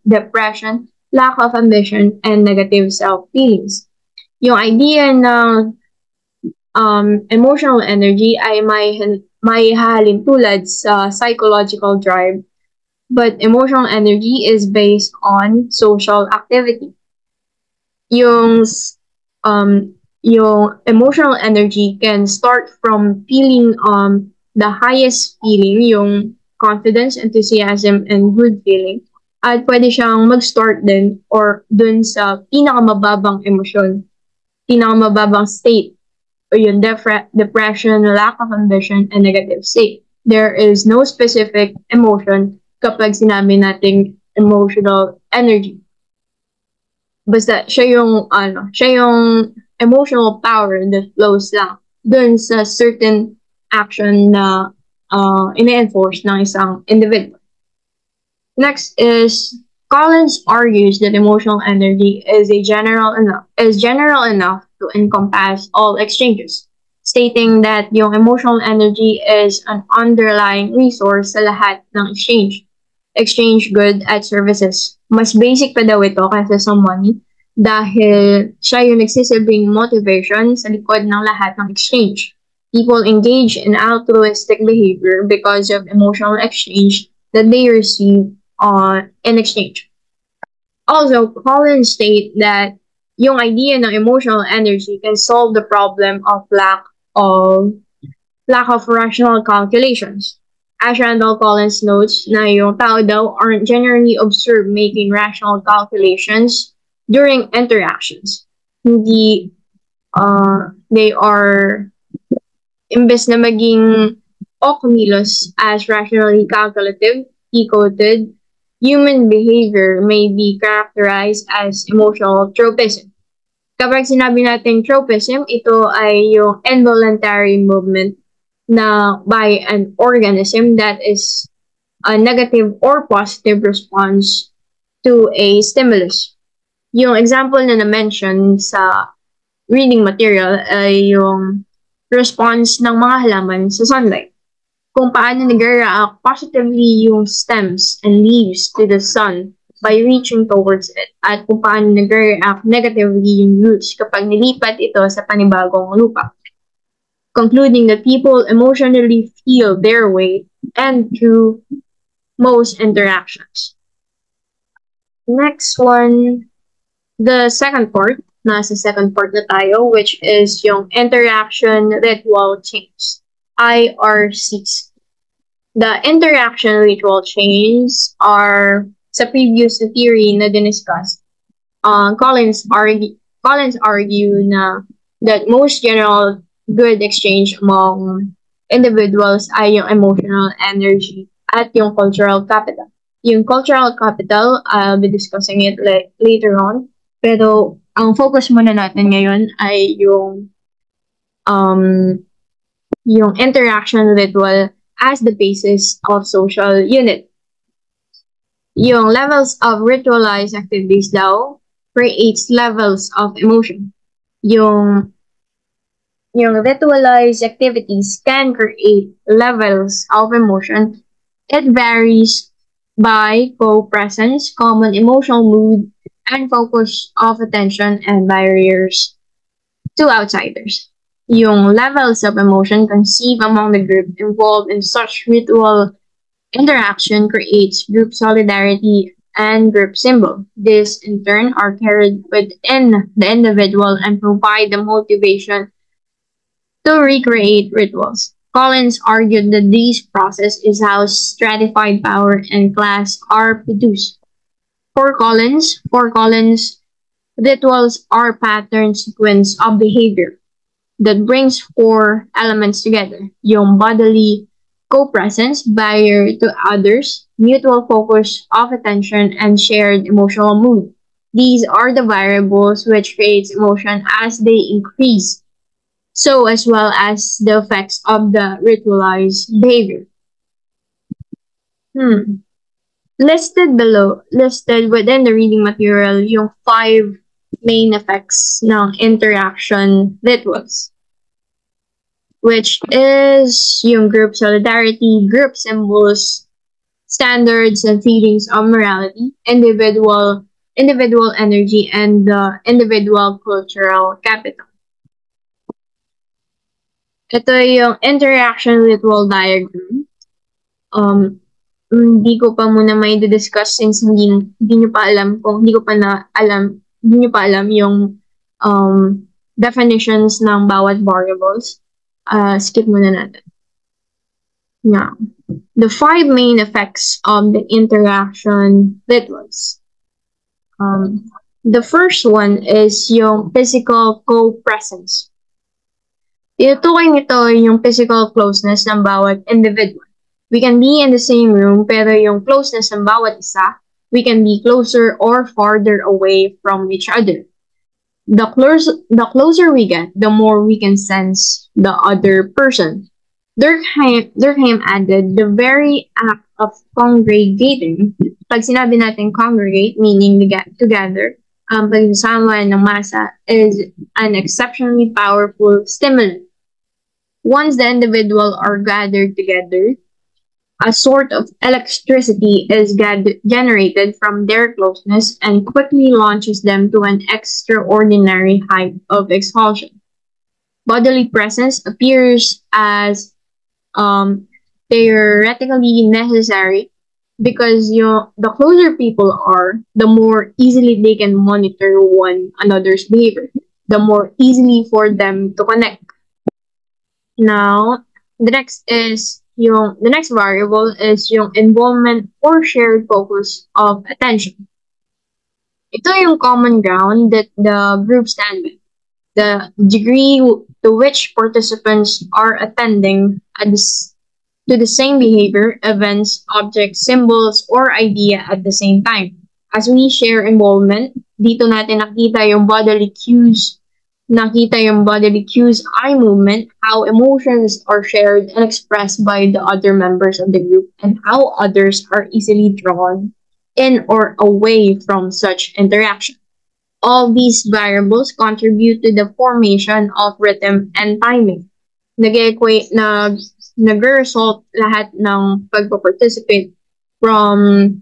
depression, lack of ambition, and negative self-feelings. Yung idea ng emotional energy ay may halin tulad sa psychological drive, but emotional energy is based on social activity. Yung emotional energy can start from feeling the highest feeling, yung confidence, enthusiasm, and good feeling. At pwede siyang mag-start din or dun sa pinakamababang emosyon, pinakamababang state, o yung depression, lack of ambition, and negative state. There is no specific emotion kapag sinabi nating emotional energy. Basta siya yung emotional power that flows lang dun sa certain action na ine-enforce ng isang individual. Next is Collins argues that emotional energy is general enough to encompass all exchanges, stating that yung emotional energy is an underlying resource sa lahat ng exchange goods at services. Mas basic pa daw ito kaysa sa money dahil siya yung nagsisilbing motivation sa likod ng lahat ng exchange. People engage in altruistic behavior because of emotional exchange that they receive in exchange. Also, Collins state that yung idea ng emotional energy can solve the problem of of lack of rational calculations. As Randall Collins notes na yung tao daw aren't generally observed making rational calculations during interactions. Hindi, they are, imbes na maging o kumilos as rationally calculative, he quoted, human behavior may be characterized as emotional tropism. Kapag sinabi natin tropism, ito ay yung involuntary movement na by an organism that is a negative or positive response to a stimulus. Yung example na na-mention sa reading material ay yung response ng mga halaman sa sunlight. Kung paano nag-react positively yung stems and leaves to the sun by reaching towards it, at kung paano nag-react negatively yung roots kapag nilipat ito sa panibagong lupa. Concluding that people emotionally feel their way and through most interactions. Next one, the second part, nasa second part na tayo, which is yung interaction ritual chains, IRCs. The interaction ritual chains are, sa previous theory na diniscuss, Collins argue na that most general good exchange among individuals ay yung emotional energy at yung cultural capital. Yung cultural capital, I'll be discussing it later on. Pero ang focus muna natin ngayon ay yung interaction ritual as the basis of social unit. Yung levels of ritualized activities daw creates levels of emotion. Yung ritualized activities can create levels of emotion. It varies by co-presence, common emotional mood, and focus of attention and barriers to outsiders. Yung levels of emotion conceived among the group involved in such ritual interaction creates group solidarity and group symbol. This, in turn, are carried within the individual and provide the motivation to recreate rituals. Collins argued that this process is how stratified power and class are produced. For Collins, rituals are pattern sequence of behavior that brings four elements together: yung bodily co-presence, barrier to others, mutual focus of attention, and shared emotional mood. These are the variables which creates emotion as they increase, so as well as the effects of the ritualized behavior. Listed within the reading material yung 5 main effects ng interaction rituals, which is yung group solidarity, group symbols, standards and feelings of morality, individual energy, and the individual cultural capital. Ito yung interaction ritual diagram. Hindi ko pa muna may discuss since hindi nyo pa alam yung definitions ng bawat variables. Skip muna natin. Now, the 5 main effects of the interaction rituals. The first one is yung physical co-presence. Tinutukoy nito yung physical closeness ng bawat individual. We can be in the same room, pero yung closeness ng bawat isa, we can be closer or farther away from each other. The closer we get, the more we can sense the other person. Durkheim added, the very act of congregating, pag sinabi natin congregate, meaning together, pagsasama ng masa, is an exceptionally powerful stimulant. Once the individual are gathered together, a sort of electricity is generated from their closeness and quickly launches them to an extraordinary height of expulsion. Bodily presence appears as theoretically necessary because the closer people are, the more easily they can monitor one another's behavior, the more easily for them to connect. Now, the next variable is yung involvement or shared focus of attention. Ito yung common ground that the group stand with. The degree to which participants are attending to the same behavior, events, objects, symbols, or idea at the same time. As we share involvement, dito natin nakita yung bodily cues, eye movement, how emotions are shared and expressed by the other members of the group, and how others are easily drawn in or away from such interaction. All these variables contribute to the formation of rhythm and timing. Nag-result lahat ng pagpa-participate from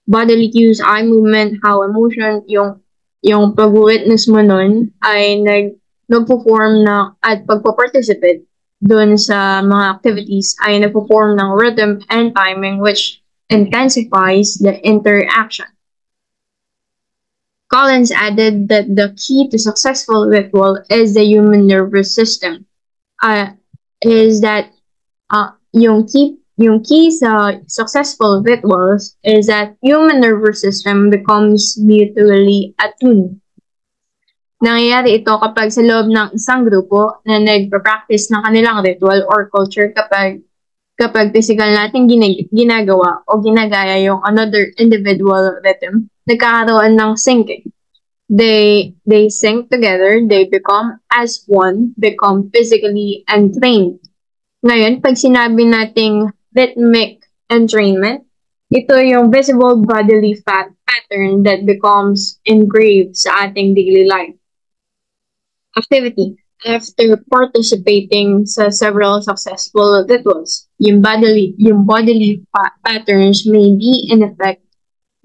bodily cues, eye movement, how emotion, yung pag-witness mo nun ay nagpo-form na at pagpa-participate dun sa mga activities ay nagpo-form ng rhythm and timing which intensifies the interaction. Collins added that the key to successful ritual is the human nervous system. Yung key sa successful rituals is that human nervous system becomes mutually attuned. Nangyayari ito kapag sa loob ng isang grupo na nagpa-practice ng kanilang ritual or culture kapag physical natin ginagawa o ginagaya yung another individual rhythm, nagkakaroon ng syncing. They sync together, they become as one, become physically entrained. Ngayon, pag sinabi nating rhythmic entrainment, ito yung visible bodily pattern that becomes engraved sa ating daily life. Activity. After participating sa several successful rituals, yung bodily patterns may be in effect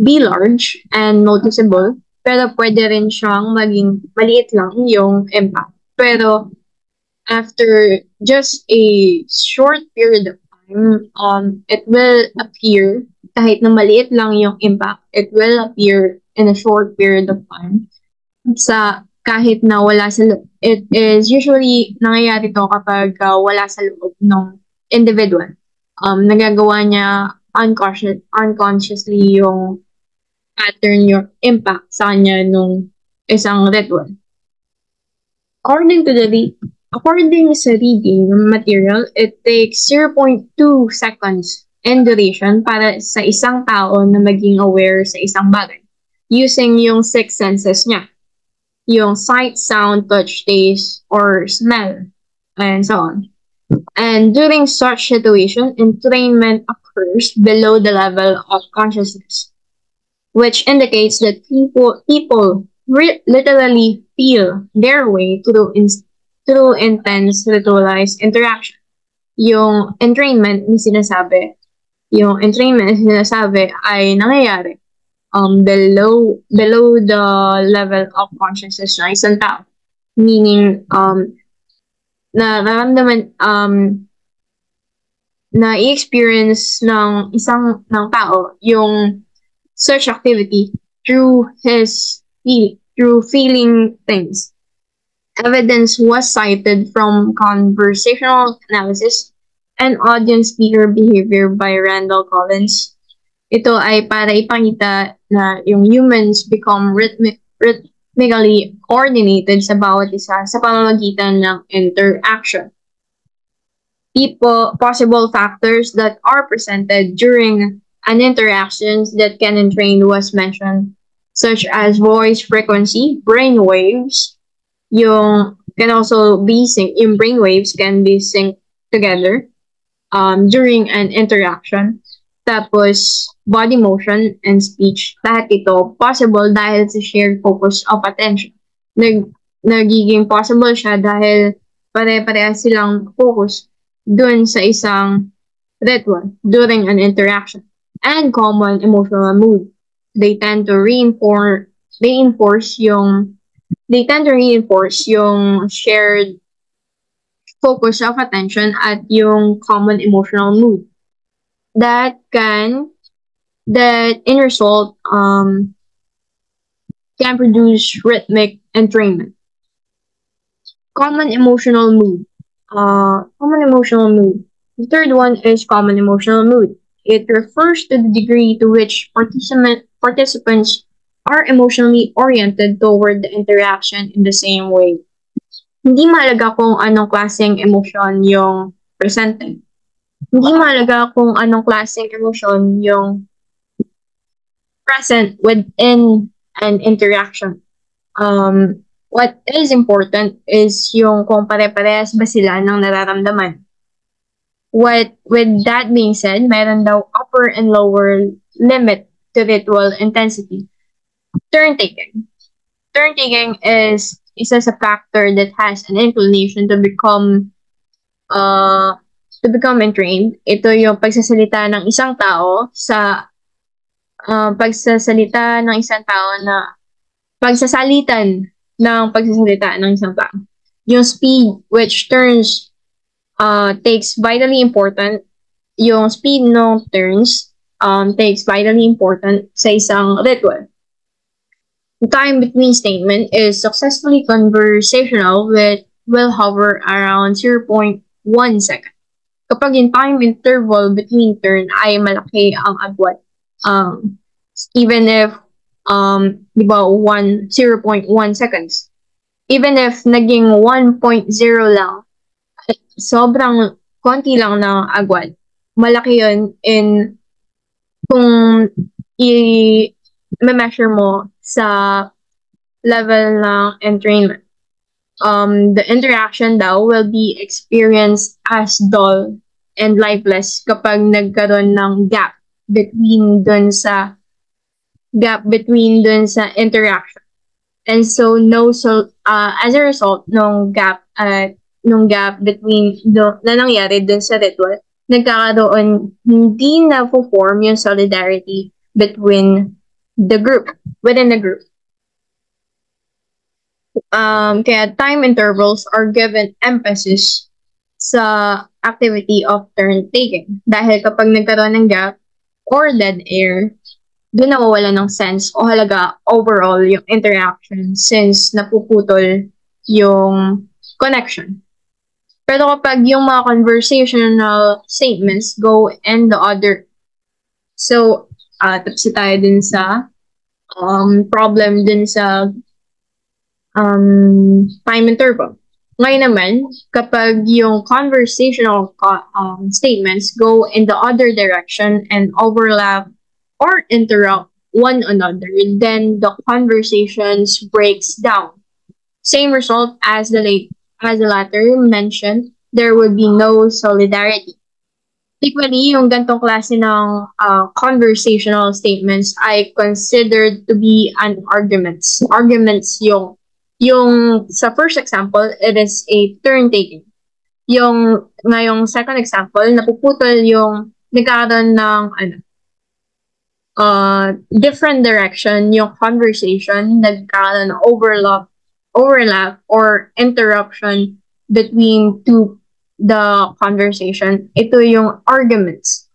be large and noticeable, pero pwede rin siyang maging maliit lang yung impact. Pero after just a short period of time, it will appear, kahit na maliit lang yung impact, it will appear in a short period of time kahit na wala sa loob. It is usually nangyayari to kapag wala sa loob ng individual. Nagagawa niya unconsciously yung pattern, yung impact sa kanya nung isang ritual. According sa reading ng material, it takes 0.2 seconds in duration para sa isang tao na maging aware sa isang bagay using yung 6 senses niya. Yung sight, sound, touch, taste, or smell, and so on. And during such situation, entrainment occurs below the level of consciousness, which indicates that people literally feel their way through intense ritualized interaction. Yung entrainment na sinasabi ay nangyayari below the level of consciousness ng isang tao. Meaning, na i-experience ng tao yung such activity through feeling things. Evidence was cited from conversational analysis and audience speaker behavior by Randall Collins. Ito ay para ipakita na yung humans become rhythmically coordinated sa bawat isa sa pamamagitan ng interaction. Possible factors that are presented during an interactions that can entrain was mentioned, such as voice frequency, brain waves, yung brain waves can be synced together during an interaction. Tapos, body motion and speech, lahat ito possible dahil sa shared focus of attention. Nagiging possible siya dahil pare-parehas silang focus dun sa isang ritual during an interaction. And common emotional mood. They tend to reinforce yung shared focus of attention at yung common emotional mood that can that in result can produce rhythmic entrainment. Common emotional mood. Common emotional mood. The third one is common emotional mood. It refers to the degree to which participants are emotionally oriented toward the interaction in the same way. Hindi mahalaga kung anong klaseng emosyon yung presented. Hindi mahalaga kung anong klaseng emosyon yung present within an interaction. What is important is yung kung pare-parehas ba sila ng nararamdaman. With that being said, meron daw upper and lower limit to ritual intensity. Turn taking. Turn taking is isa sa factor that has an inclination to become entrained. Ito yung pagsasalita ng isang tao sa pagsasalitan ng isang tao. Yung speed which turns takes vitally important. Yung speed ng turns takes vitally important sa isang ritual. The time between statement is successfully conversational will hover around 0.1 second. Kapag yung time interval between turn ay malaki ang agwat, even if 0.1 seconds. Even if naging 1.0 lang, sobrang konti lang ng agwat. Malaki yun kung i-measure mo sa level ng entrainment. The interaction daw will be experienced as dull and lifeless kapag nagkaroon ng gap between dun sa interaction. And so as a result nung gap between na nangyari dun sa ritual, nagkakaroon hindi na form yung solidarity within the group. Kaya time intervals are given emphasis sa activity of turn taking. Dahil kapag nagkaroon ng gap or dead air, doon nawawala ng sense o halaga overall yung interaction since napuputol yung connection. Pero kapag yung mga conversational statements go in the other, so tapos tayo dun sa problem dun sa time interval. Ngayon naman, kapag yung conversational statements go in the other direction and overlap or interrupt one another, then the conversations breaks down. Same result as the latter mentioned, there would be no solidarity. Equally, yung gantong klase ng conversational statements ay considered to be an arguments. Arguments yung sa first example, it is a turn taking. Ngayong second example, napuputol yung nagkakaroon ng different direction yung conversation, nagkakaroon ng overlap or interruption between the conversation. Ito yung arguments.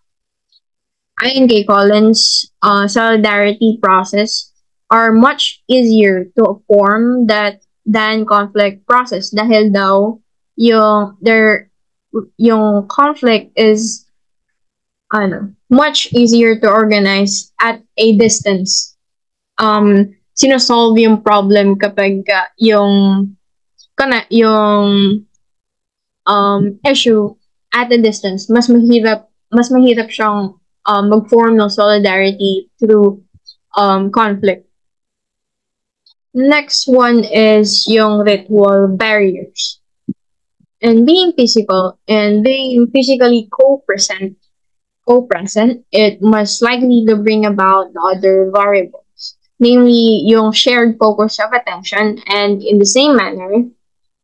Ayon kay Collins, solidarity process are much easier to form than conflict process dahil daw yung conflict is much easier to organize at a distance. Sinosolve yung problem kapag yung issue at a distance. Mas mahirap siyang mag-form ng solidarity through conflict. Next one is yung ritual barriers. And being physically co-present, it must likely to bring about the other variables, namely yung shared focus of attention, and in the same manner,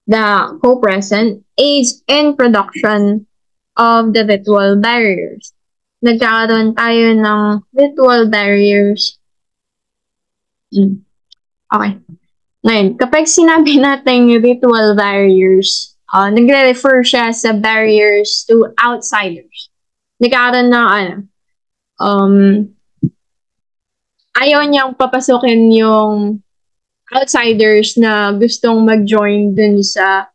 the co-present aids in production of the ritual barriers. Nagkakaroon tayo ng ritual barriers. Okay. Ngayon, kapag sinabi natin ritual barriers, nagre-refer siya sa barriers to outsiders. Nagkakaroon ng ayaw niyang papasukin yung outsiders na gustong mag-join dun sa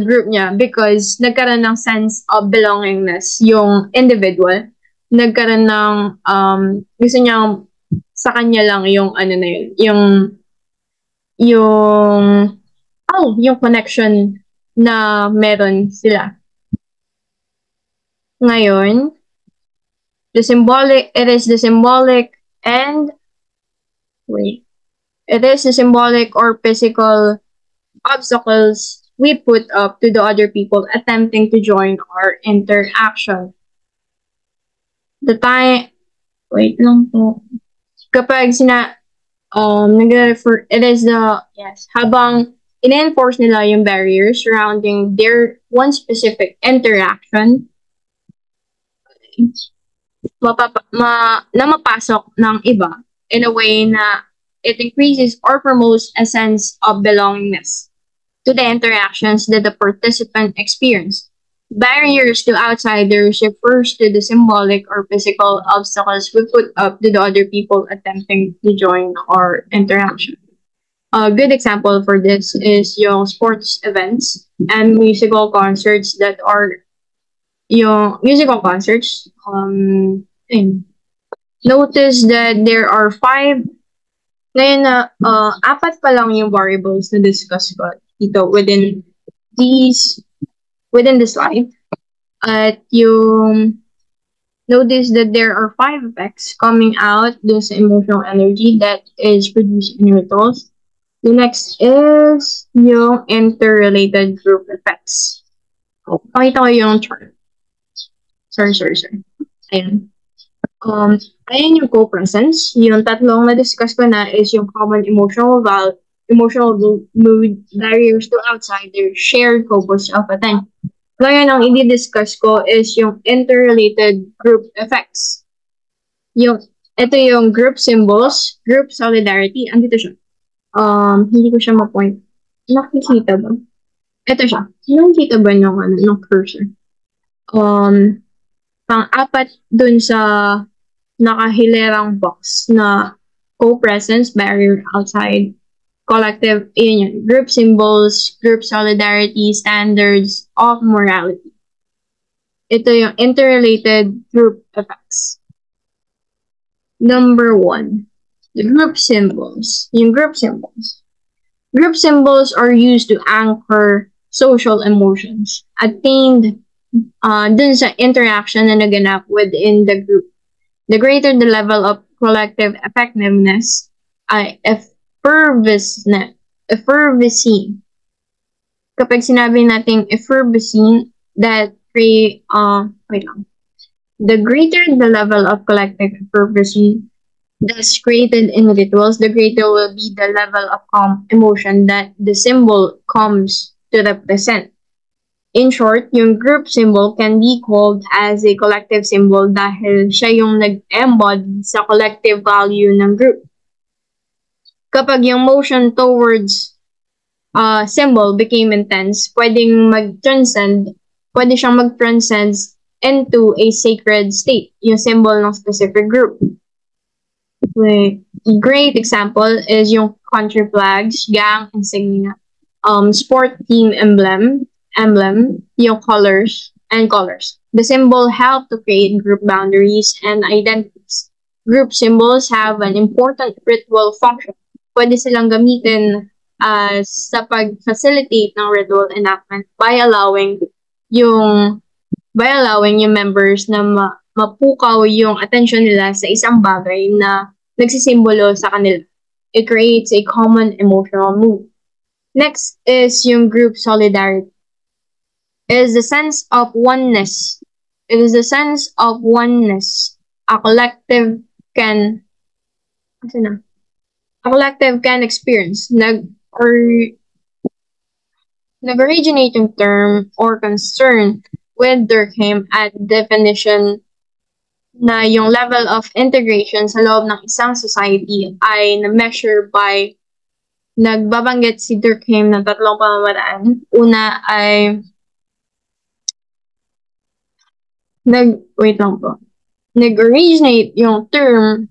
group niya because nagkaroon ng sense of belongingness yung individual. Nagkaroon ng gusto niyang sa kanya lang yung ano na yun, yung yung connection na meron sila. Ngayon, it is the symbolic and it is the symbolic or physical obstacles we put up to the other people attempting to join our interaction. The time, wait lang po. Kapag nagre-refer, it is habang in-enforce nila yung barriers surrounding their one specific interaction, na mapasok ng iba in a way na it increases or promotes a sense of belongingness to the interactions that the participant experience. Barriers to outsiders refers to the symbolic or physical obstacles we put up to the other people attempting to join our interaction. A good example for this is yung sports events and musical concerts that are yung musical concerts. Notice that there are 5 ngayon na 4 pa lang yung variables na discuss ko dito within the slide. At yung notice that there are 5 effects coming out dun sa emotional energy that is produced in rituals. The next is yung interrelated group effects. Pakita ko yung chart. Sorry. Ayun. Ayun yung co-presence. Yung tatlong na-discuss ko na is yung common emotional mood, barriers to outsiders, shared focus of attention. Ngayon, ang i-discuss ko is yung interrelated group effects. Ito yung group symbols, group solidarity, andito siya. Hindi ko siya ma-point. Nakikita ba? Ito siya. Nakikita ba ng cursor? Pang-4 dun sa nakahilerang box na co-presence, barrier outside, collective, yun, group symbols, group solidarity, standards of morality. Ito yung interrelated group effects. Number 1, the group symbols. Yung group symbols. Group symbols are used to anchor social emotions attained dun sa interaction na naganap within the group. The greater the level of collective effectiveness, effervescing. Kapag sinabi natin effervescing, that the greater the level of collective effervescing that's created in rituals, the greater will be the level of emotion that the symbol comes to represent. In short, yung group symbol can be called as a collective symbol dahil siya yung nag-embody sa collective value ng group. Kapag yung motion towards symbol became intense, pwede siyang mag-transcend into a sacred state, yung symbol ng specific group. A great example is yung country flags, gang insignia, sport team emblem, yung colors. The symbol help to create group boundaries and identities. Group symbols have an important ritual function. Pwede silang gamitin sa pag-facilitate ng ritual enactment by allowing yung members na mapukaw yung attention nila sa isang bagay na nagsisimbolo sa kanila. It creates a common emotional mood. Next is yung group solidarity. It is the sense of oneness. A collective can experience. Nag-originate yung term or concern with Durkheim at definition na yung level of integration sa loob ng isang society ay na-measure by nagbabanggit si Durkheim ng 3 pamamaraan. Una ay nag-originate yung term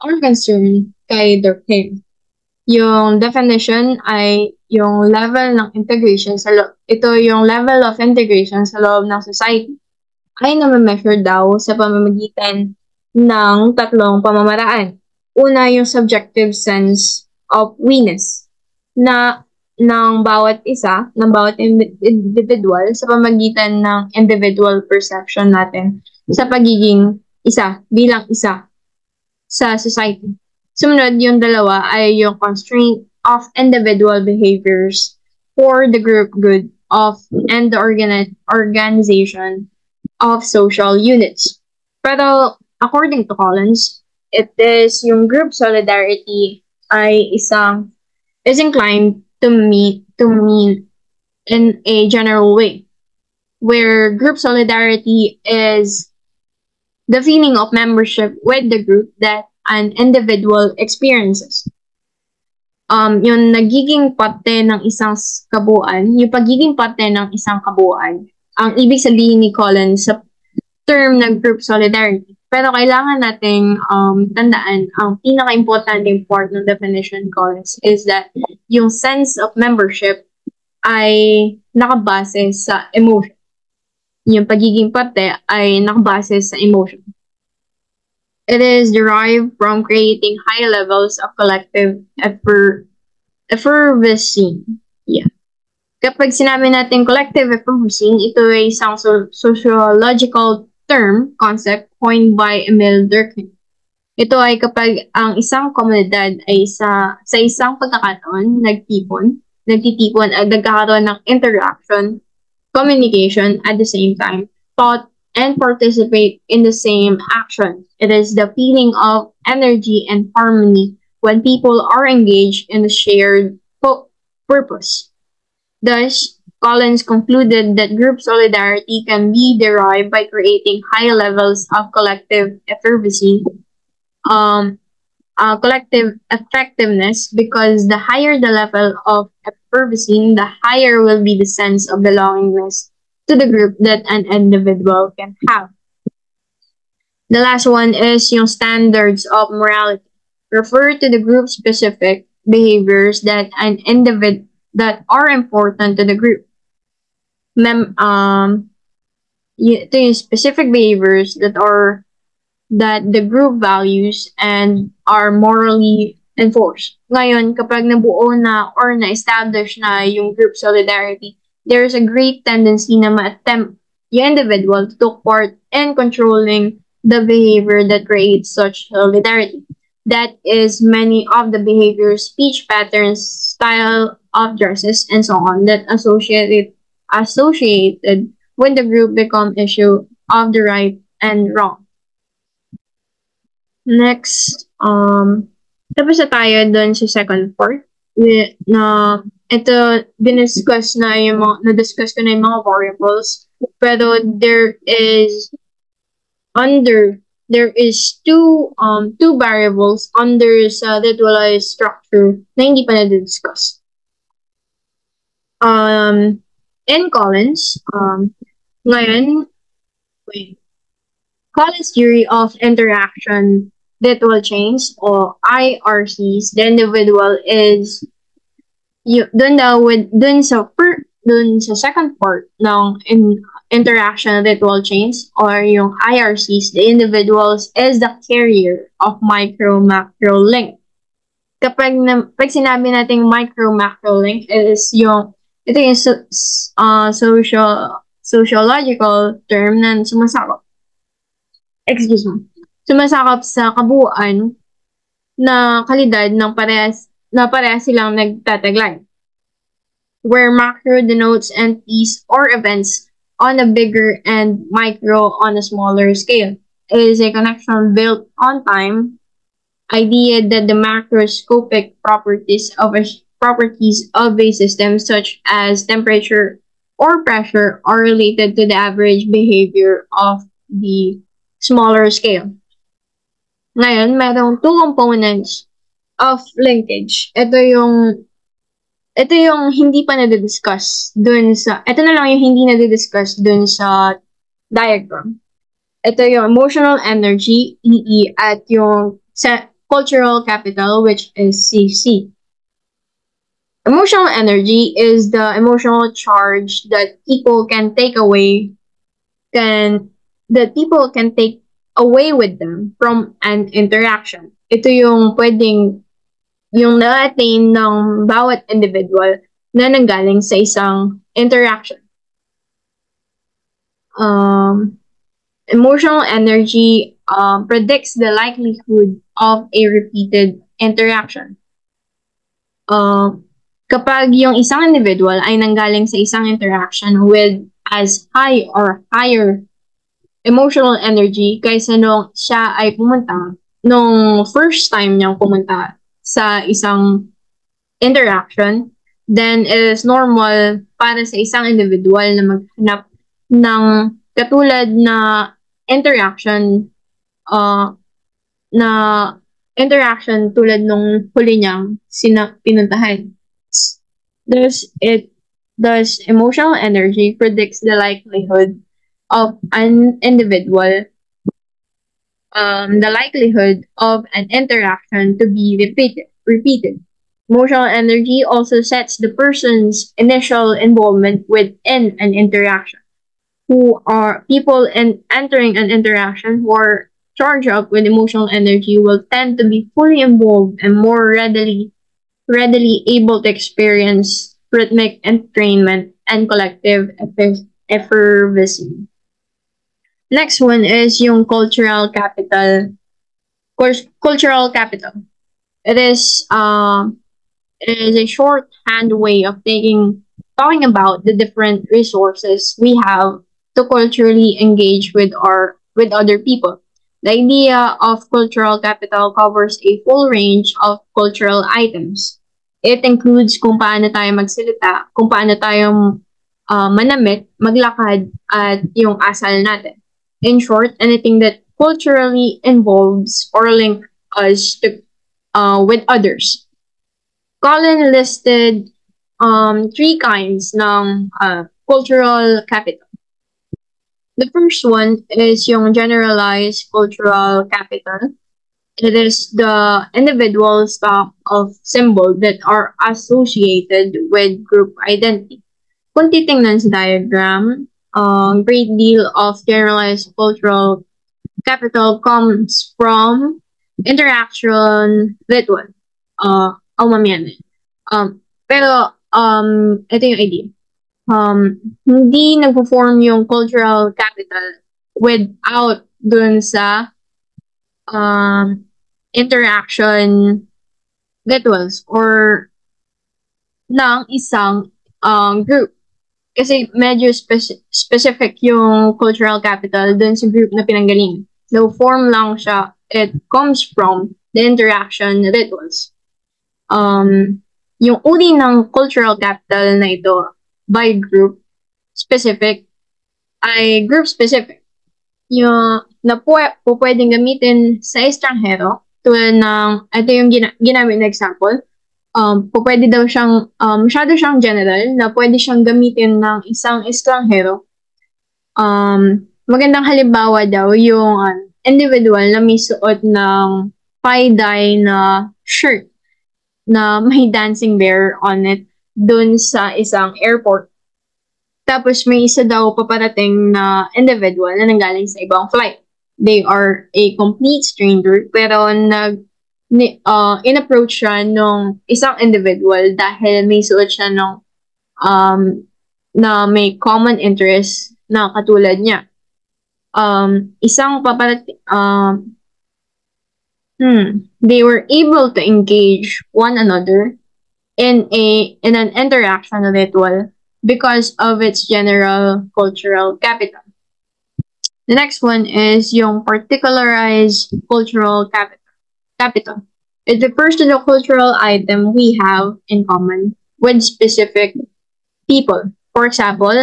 or concern kay Durkheim. Yung definition ay yung level ng integration ito yung level of integration sa loob ng society ay nami-measure daw sa pamamagitan ng tatlong pamamaraan. Una, yung subjective sense of we-ness na ng bawat isa, ng bawat individual sa pamamagitan ng individual perception natin sa pagiging isa, bilang isa sa society. Sumunod, yung dalawa ay yung constraint of individual behaviors for the group good of and the organization of social units. Pero according to Collins, it is yung group solidarity ay is inclined to mean in a general way, where group solidarity is the feeling of membership with the group that an individual experiences. Yung nagiging parte ng isang kabuuan, yung pagiging parte ng isang kabuuan, ang ibig sabihin ni Collins sa term ng group solidarity. Pero kailangan nating tandaan, ang pinaka-importanting part ng definition ni Collins is that yung sense of membership ay nakabase sa emotion. Yung pagiging parte ay nakabase sa emotion. It is derived from creating high levels of collective effervescing. Yeah. Kapag sinabi natin collective effervescing, ito ay isang sociological term, concept coined by Emile Durkheim. Ito ay kapag ang isang komunidad ay sa isang pagkakataon nagtitipon at nagkakaroon ng interaction, communication at the same time, thought, and participate in the same action. It is the feeling of energy and harmony when people are engaged in a shared purpose. Thus, Collins concluded that group solidarity can be derived by creating high levels of collective effervescence, collective effectiveness, because the higher the level of effervescence, the higher will be the sense of belongingness to the group that an individual can have. The last one is yung standards of morality. Refer to the group-specific behaviors that that are important to the group. Ito yung specific behaviors that the group values and are morally enforced. Ngayon, kapag nabuo na or na-establish na yung group solidarity, there is a great tendency na ma-attempt yung individual to take part in controlling the behavior that creates such solidarity. That is many of the behaviors, speech patterns, style of dresses, and so on that associated when the group become issue of the right and wrong. Next, tapos na tayo dun sa second part. Ito, na-discuss ko na yung mga variables, pero there is two variables under sa ritualized structure na hindi pa na-discuss. In Collins, Collins' theory of interaction ritual chains or IRCs, the individual is dun sa second part ng interaction ritual chains or yung IRCs, the individuals is the carrier of micro-macro link. Pag sinabi natin micro-macro link, ito yung sociological term na sumasakop sa kabuuan na kalidad ng parehas silang nagtataglay, where macro denotes entities or events on a bigger and micro on a smaller scale. It is a connection built on time, idea that the macroscopic properties of a system such as temperature or pressure are related to the average behavior of the smaller scale. Ngayon, mayroong two components of linkage. Ito yung hindi pa na-discuss dun sa, ito na lang yung hindi na-discuss dun sa diagram. Ito yung emotional energy, EE, at yung cultural capital, which is CC. Emotional energy is the emotional charge that people can take away with them from an interaction. Ito yung pwedeng yung na-attain ng bawat individual na nanggaling sa isang interaction. Emotional energy predicts the likelihood of a repeated interaction. Kapag yung isang individual ay nanggaling sa isang interaction with as high or higher emotional energy kaysa nung siya ay pumunta, nung first time niyang pumunta sa isang interaction, then it is normal para sa isang individual na maghanap ng katulad na interaction tulad nung huli niyang pinuntahan. Thus, emotional energy predicts the likelihood of an individual, the likelihood of an interaction to be repeated. Emotional energy also sets the person's initial involvement within an interaction. Who are people entering an interaction who are charged up with emotional energy will tend to be fully involved and more readily able to experience rhythmic entrainment and collective effervescence. Next one is yung cultural capital. Cultural capital. It is a shorthand way of talking about the different resources we have to culturally engage with other people. The idea of cultural capital covers a full range of cultural items. It includes kung paano tayo magsalita, kung paano tayo manamit, maglakad, at yung asal natin. In short, anything that culturally involves or link us with others. Colin listed 3 kinds ng cultural capital. The first one is yung generalized cultural capital. It is the individual stock of symbols that are associated with group identity. Kung titingnan sa diagram, great deal of generalized cultural capital comes from interaction ritual. Pero, ito yung idea. Hindi nagpo-form yung cultural capital without dun sa interaction rituals or ng isang group. Kasi medyo specific yung cultural capital dun sa group na pinanggaling. So, form lang siya. It comes from the interaction rituals. Yung uri ng cultural capital na ito by group specific ay group specific. Yung na pwedeng gamitin sa estranghero tulad ng, ito yung ginamit na example, pwede daw siyang, masyado siyang general na pwede siyang gamitin ng isang estranghero. Magandang halimbawa daw yung individual na may suot ng tie-dye na shirt na may dancing bear on it dun sa isang airport. Tapos may isa daw paparating na individual na nanggaling sa ibang flight. They are a complete stranger pero in-approach siya nung isang individual dahil may suot siya nung na may common interest na katulad niya. Isang paparating they were able to engage one another in an interaction ritual because of its general cultural capital. The next one is yung particularized cultural capital. It refers to the cultural item we have in common with specific people. For example,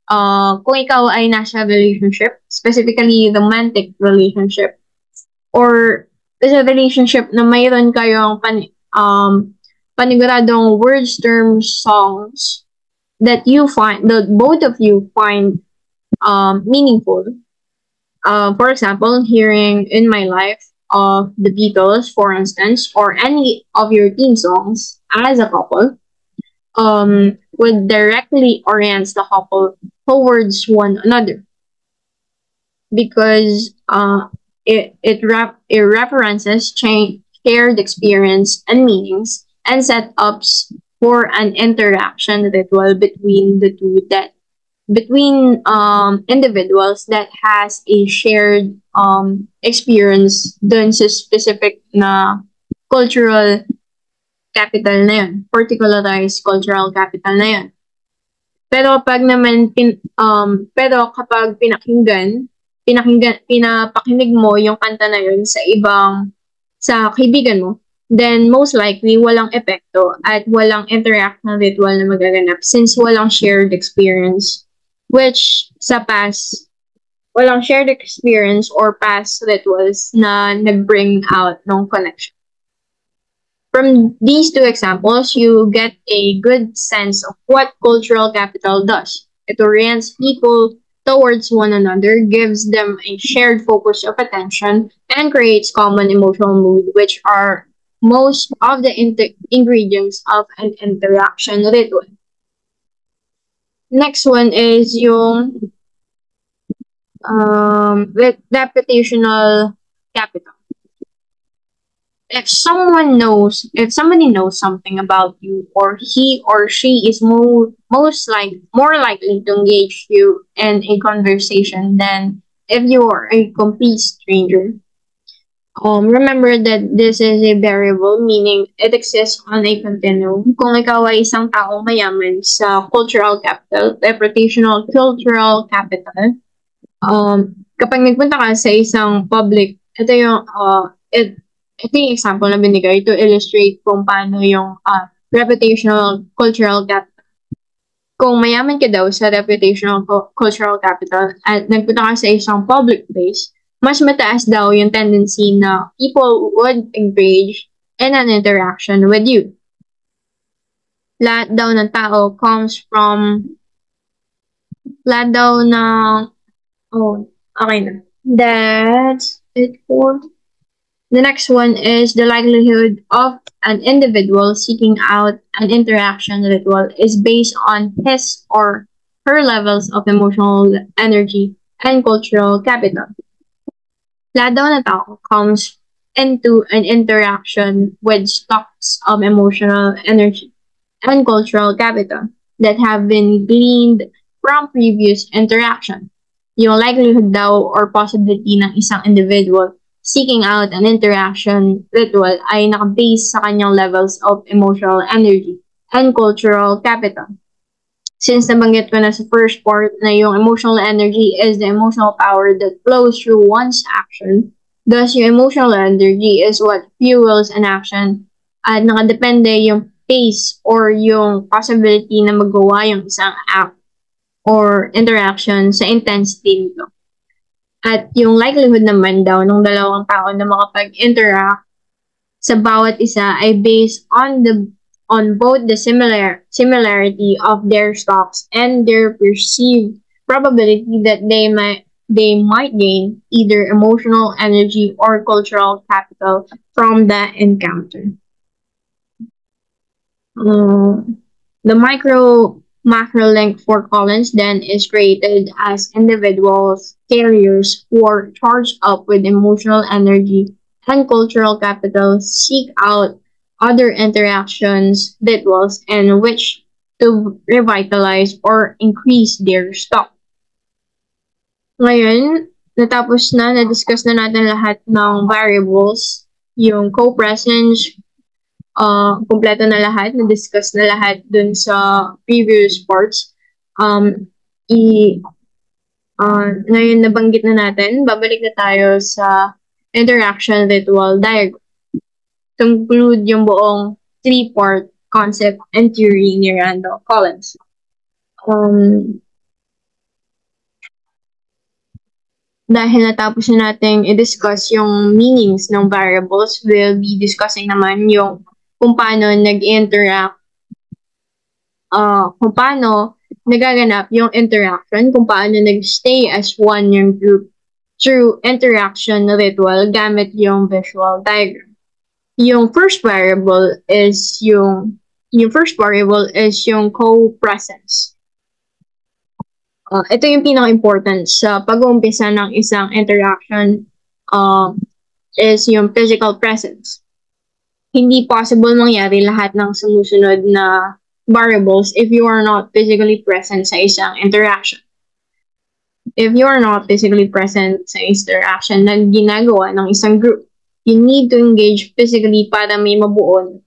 kung ikaw ay nasa relationship, specifically romantic relationship, or sa relationship na mayroon kayong paniguradong words, terms, songs that both of you find meaningful. For example, hearing in my life, of the Beatles, for instance, or any of your theme songs as a couple, would directly orient the couple towards one another because it references shared experience and meanings and setups for an interaction ritual between the two that between individuals that has a shared experience dun sa specific na cultural capital na yun, particularized cultural capital na yun. Pero pag naman pero kapag pinapakinig mo yung kanta na yun sa kaibigan mo, then most likely walang epekto at walang interaction ritual na magaganap since walang shared experience which sa past walang shared experience or past rituals na nag-bring out ng connection. From these two examples, you get a good sense of what cultural capital does. It orients people towards one another, gives them a shared focus of attention, and creates common emotional mood, which are most of the ingredients of an interaction ritual. Next one is yung reputational capital. If somebody knows something about you, or he or she is more likely to engage you in a conversation than if you are a complete stranger. Remember that this is a variable, meaning it exists on a continuum. Kung ikaw ay isang taong mayaman sa cultural capital, reputational cultural capital, kapag nagpunta ka sa isang public, ito yung example na binigay to illustrate kung paano yung reputational cultural capital. Kung mayaman ka daw sa reputational cultural capital at nagpunta ka sa isang public place, mas mataas daw yung tendency na people would engage in an interaction with you. Lahat daw ng tao comes from lahat daw ng okay na. That's it for the next one is the likelihood of an individual seeking out an interaction ritual is based on his or her levels of emotional energy and cultural capital. Lahat daw na tao comes into an interaction with stocks of emotional energy and cultural capital that have been gleaned from previous interaction. Yung likelihood daw or possibility ng isang individual seeking out an interaction ritual ay nakabase sa kanyang levels of emotional energy and cultural capital. Since nabanggit ko na sa first part na yung emotional energy is the emotional power that flows through one's action, thus yung emotional energy is what fuels an action at nakadepende yung pace or yung possibility na magawa yung isang act or interaction sa intensity nito. At yung likelihood naman daw ng dalawang tao na makapag-interact sa bawat isa ay based on both the similarity of their stocks and their perceived probability that they might gain either emotional energy or cultural capital from the encounter. The macro link for Collins then is created as individuals, carriers who are charged up with emotional energy and cultural capital seek out other interactions, rituals, and which to revitalize or increase their stock. Ngayon, na-discuss na natin lahat ng variables, yung co-presence, kompleto na lahat, na-discuss na lahat dun sa previous parts. Ngayon nabanggit na natin, babalik na tayo sa interaction ritual diagram. Conclude yung buong three-part concept and theory ni Randall Collins. Dahil natapos na natin i-discuss yung meanings ng variables, we'll be discussing naman yung kung paano nag-interact, kung paano nagaganap yung interaction, kung paano nag-stay as one yung group, through interaction ritual gamit yung visual diagram. Yung first variable is yung co-presence. Ito yung pinaka-important sa pag-uumpisa ng isang interaction is yung physical presence. Hindi possible mangyari lahat ng sumusunod na variables if you are not physically present sa isang interaction. If you are not physically present sa interaction na ginagawa ng isang group, you need to engage physically para mabuo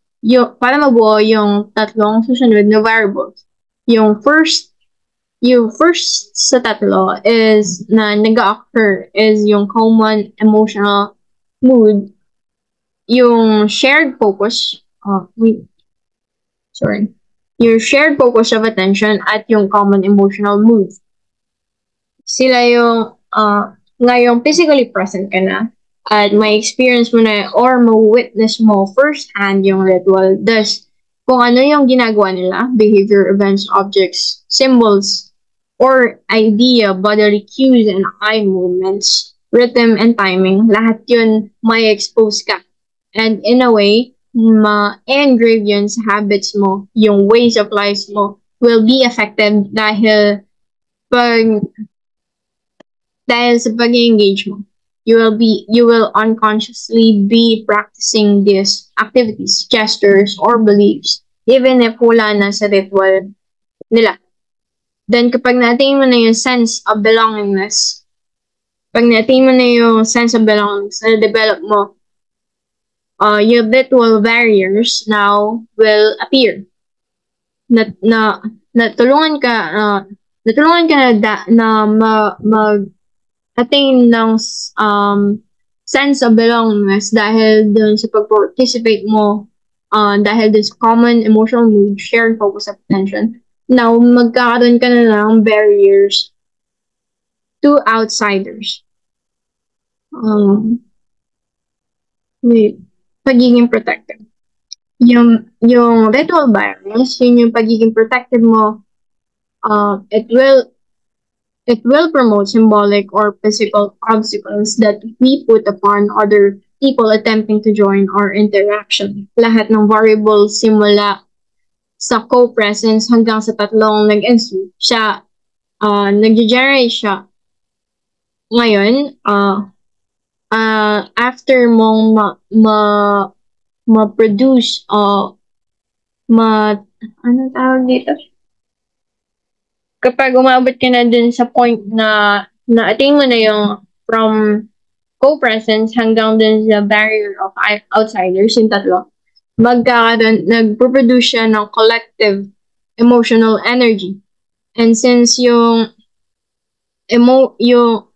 yung tatlong susunod na variables. Yung first sa tatlo is na nag-occur is yung common emotional mood, yung shared focus, your shared focus of attention at yung common emotional mood. Sila yung ngayong physically present ka na at may experience mo na or ma-witness mo firsthand yung ritual. Thus, kung ano yung ginagawa nila, behavior, events, objects, symbols, or idea, bodily cues, and eye movements, rhythm, and timing, lahat yun may expose ka. And in a way, ma-engrave yun sa habits mo, yung ways of life mo will be affected dahil sa pag-engage mo. You will unconsciously be practicing these activities, gestures, or beliefs, even if wala na sa ritual nila. Then, kapag natin mo na yung sense of belongingness, na-develop mo, your ritual barriers now will appear. Natulungan ka na mag-attain ng sense of belongingness dahil dun sa pag-participate mo, dahil this common emotional mood, shared focus of attention. Now, magkakaroon ka na ng barriers to outsiders. Pagiging protected. Yung ritual barriers, yun yung pagiging protected mo. It will promote symbolic or physical obstacles that we put upon other people attempting to join our interaction. Lahat ng variables simula sa co-presence hanggang sa tatlong nag-ensuite siya, nag-generate siya. Ngayon, after mong ma-produce, ano tawag dito? Kapag umabot ka na dun sa point na na-attain mo na yung from co-presence hanggang dun sa barrier of outsiders, yung tatlo, nagpo-produce siya ng collective emotional energy. And since yung emotional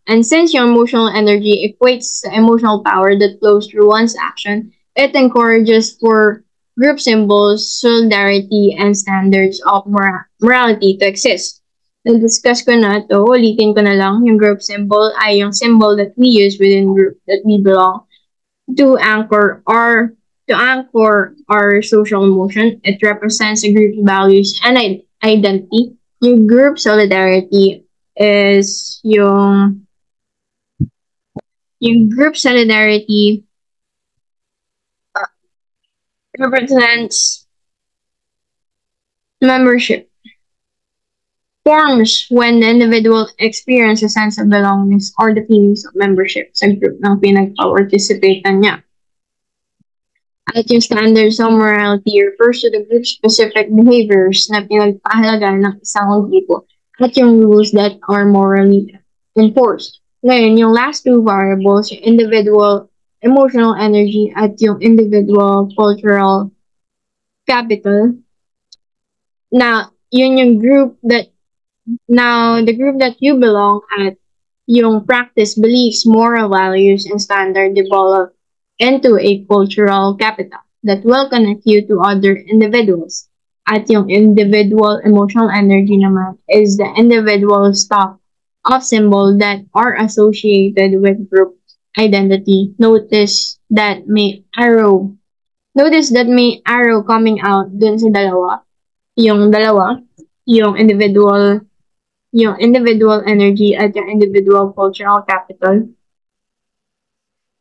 energy equates to emotional power that flows through one's action, it encourages for group symbols, solidarity, and standards of morality to exist. Na-discuss ko na to, ulitin ko na lang, yung group symbol ay yung symbol that we use within group that we belong to anchor our social emotion. It represents a group's values and identity. Yung group solidarity is yung group solidarity represents membership. Forms when the individual experiences a sense of belongingness or the feelings of membership sa group ng pinag-participatean niya. At yung standards of morality refers to the group-specific behaviors na pinagpahalaga ng isang grupo at yung rules that are morally enforced. Ngayon, yung last two variables, yung individual emotional energy at yung individual cultural capital, na yun yung group that the group that you belong at, yung practice, beliefs, moral values, and standard develop into a cultural capital that will connect you to other individuals. At yung individual emotional energy naman is the individual stock of symbol that are associated with group identity. Notice that may arrow coming out dun sa dalawa. Yung individual energy at yung individual cultural capital.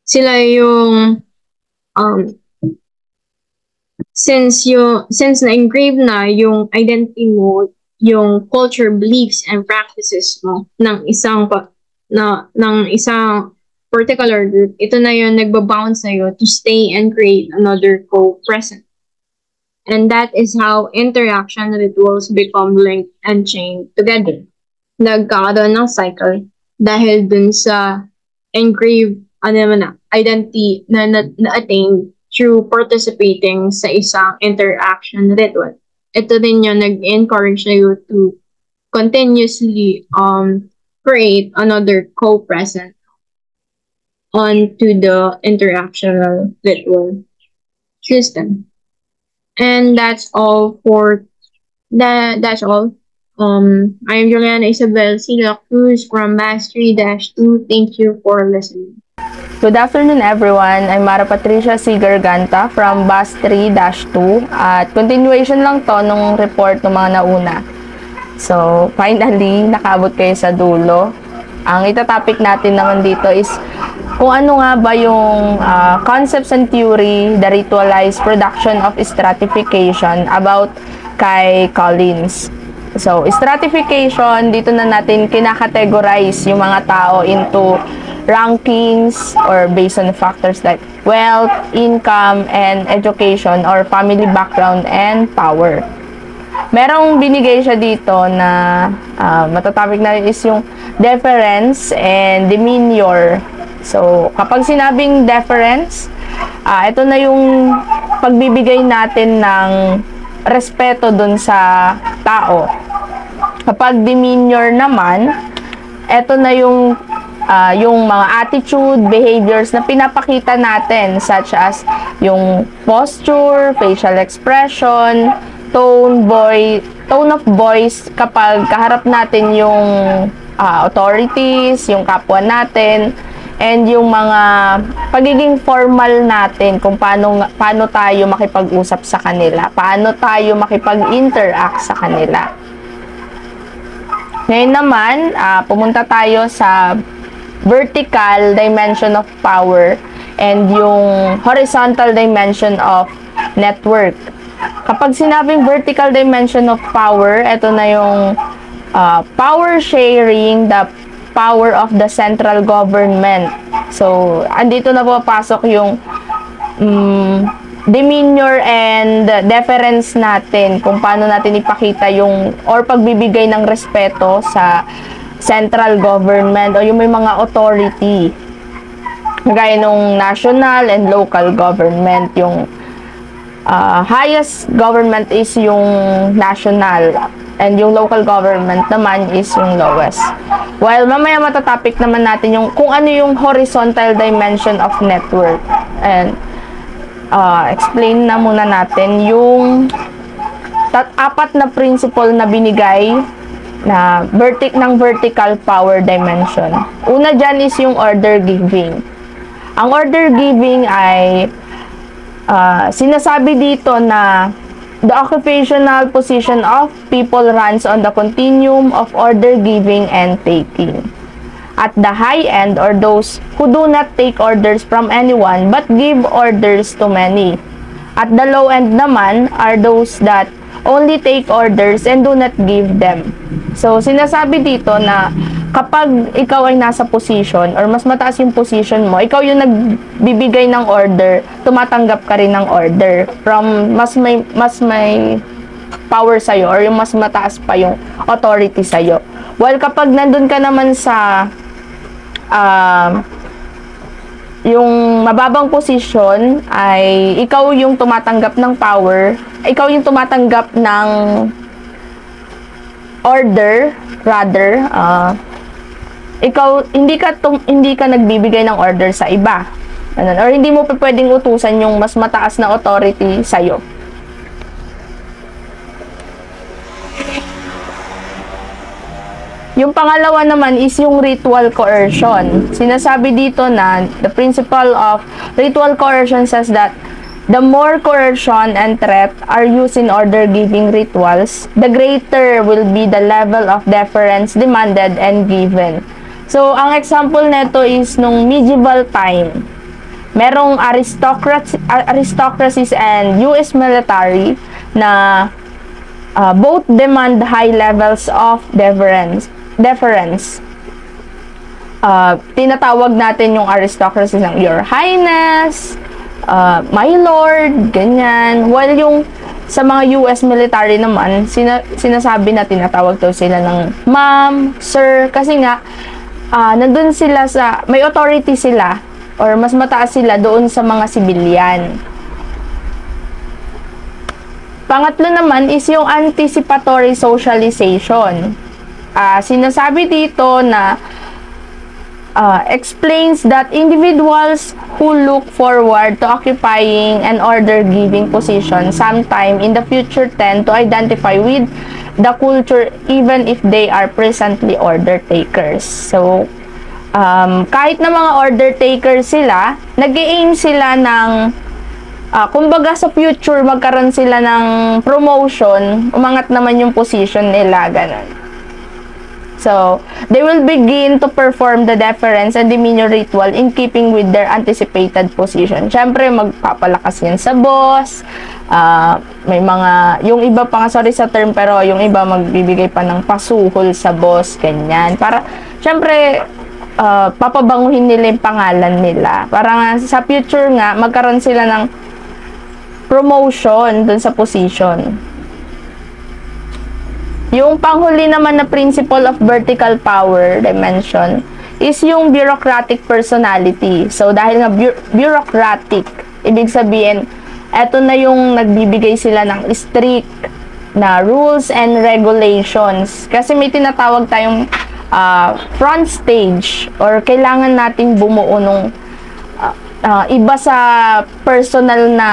Sila yung um, since na-engrave na yung identity mo, yung culture, beliefs, and practices mo ng isang particular group, ito na yung nagbabound sa'yo to stay and create another co-present. And that is how interaction rituals become linked and chained together. Nagkakaroon ng cycle dahil dun sa engraved identity na-attain through participating sa isang interaction ritual. Ito din yung nag-encourage you to continuously create another co-present onto the interactional ritual system. And that's all for that's all. I am Juliana Isabel Sila Cruz from Mass 3-2. Thank you for listening. Good afternoon everyone. I'm Mara Patricia C. Garganta from Bus 3-2 at continuation lang to nung report ng mga nauna. So, finally, nakabot kayo sa dulo. Ang itatopic natin naman dito is kung ano nga ba yung concepts and theory, the ritualized production of stratification about kay Collins. So, stratification, dito na natin kinakategorize yung mga tao into rankings or based on factors like wealth, income, and education or family background and power. Merong binigay siya dito na matatopic na is yung deference and demeanor. So, kapag sinabing deference, ito na yung pagbibigay natin ng respeto dun sa tao. Kapag demeanor naman, ito na yung mga attitude, behaviors na pinapakita natin such as yung posture, facial expression, tone of voice kapag kaharap natin yung authorities, yung kapwa natin, and yung mga pagiging formal natin kung paano tayo makipag-usap sa kanila, paano tayo makipag-interact sa kanila. Ngayon naman, pumunta tayo sa vertical dimension of power and yung horizontal dimension of network. Kapag sinabing vertical dimension of power, ito na yung power sharing, the power of the central government. So, andito na papasok yung demeanor and deference natin, kung paano natin ipakita yung or pagbibigay ng respeto sa central government o yung may mga authority. Gaya nung national and local government, yung highest government is yung national and yung local government naman is yung lowest. While mamaya matatopic naman natin yung kung ano yung horizontal dimension of network. And explain na muna natin yung apat na principle na binigay na vertical power dimension. Una dyan is yung order giving. Ang order giving ay sinasabi dito na the occupational position of people runs on the continuum of order giving and taking. At the high end or those who do not take orders from anyone but give orders to many. At the low end naman are those that only take orders and do not give them. So, sinasabi dito na kapag ikaw ay nasa position or mas mataas yung position mo, ikaw yung nagbibigay ng order, tumatanggap ka rin ng order from mas may power sa'yo or yung mas mataas pa yung authority sa'yo. While kapag nandun ka naman sa yung mababang posisyon ay ikaw yung tumatanggap ng power, ikaw yung tumatanggap ng order, rather, ikaw hindi ka nagbibigay ng order sa iba. Or hindi mo pwedeng utusan yung mas mataas na authority sa iyo. Yung pangalawa naman is yung ritual coercion. Sinasabi dito na the principle of ritual coercion says that the more coercion and threat are used in order-giving rituals, the greater will be the level of deference demanded and given. So, ang example nito is nung medieval time. merong aristocracies and US military na both demand high levels of deference. Tinatawag natin yung aristocracy ng Your Highness, My Lord, ganyan. While yung sa mga US military naman, sinasabi na tinatawag daw sila ng Ma'am, Sir, kasi nga, nandun sila may authority sila, or mas mataas sila doon sa mga sibilyan. Pangatlo naman is yung anticipatory socialization. Sinasabi dito na explains that individuals who look forward to occupying an order-giving position sometime in the future tend to identify with the culture even if they are presently order takers. So, kahit na mga order takers sila, nag-aim sila ng kumbaga sa future magkaroon sila ng promotion, umangat naman yung position nila, ganun. So, they will begin to perform the deference and demeanor ritual in keeping with their anticipated position. Siyempre, magpapalakas yan sa boss. May mga, yung iba pa nga, sorry sa term, pero yung iba magbibigay pa ng pasuhol sa boss, ganyan. Para, siyempre, papabanguhin nila yung pangalan nila. Para nga, sa future nga, magkaroon sila ng promotion dun sa position. Yung panghuli naman na principle of vertical power dimension is yung bureaucratic personality. So, dahil nga bureaucratic, ibig sabihin, eto na yung nagbibigay sila ng strict na rules and regulations. Kasi may tinatawag tayong front stage, or kailangan nating bumuo nung iba sa personal na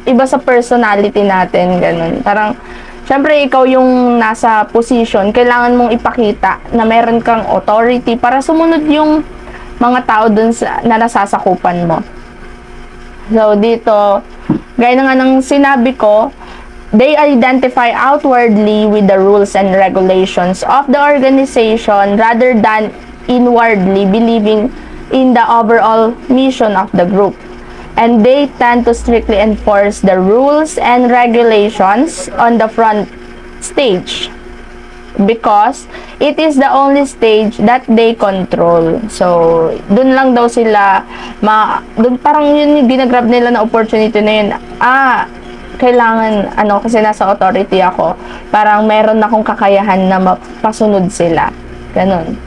iba sa personality natin, ganun. Parang, syempre, ikaw yung nasa position, kailangan mong ipakita na meron kang authority para sumunod yung mga tao dun na nasasakupan mo. So, dito, gaya na nga ng sinabi ko, they identify outwardly with the rules and regulations of the organization rather than inwardly believing in the overall mission of the group. And they tend to strictly enforce the rules and regulations on the front stage because it is the only stage that they control. So, dun lang daw sila, dun parang yun yung ginagrab nila na opportunity na yun. Kailangan, kasi nasa authority ako, parang meron akong kakayahan na mapasunod sila. Ganun.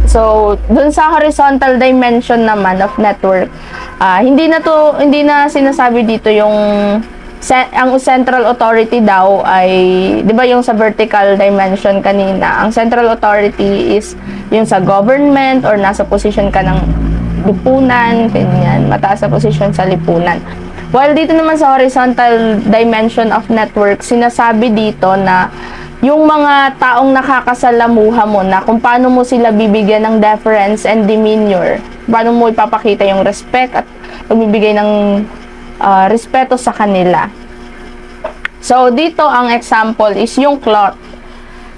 So, dun sa horizontal dimension naman of network, hindi na sinasabi dito yung ang central authority daw ay, 'di ba yung sa vertical dimension kanina, ang central authority is yung sa government or nasa position ka ng lipunan, ganyan, mataas na position sa lipunan. While dito naman sa horizontal dimension of network, sinasabi dito na yung mga taong nakakasalamuha mo na kung paano mo sila bibigyan ng deference and demeanor, paano mo ipapakita yung respect at pagbibigay ng respeto sa kanila. So, dito ang example is yung cloth.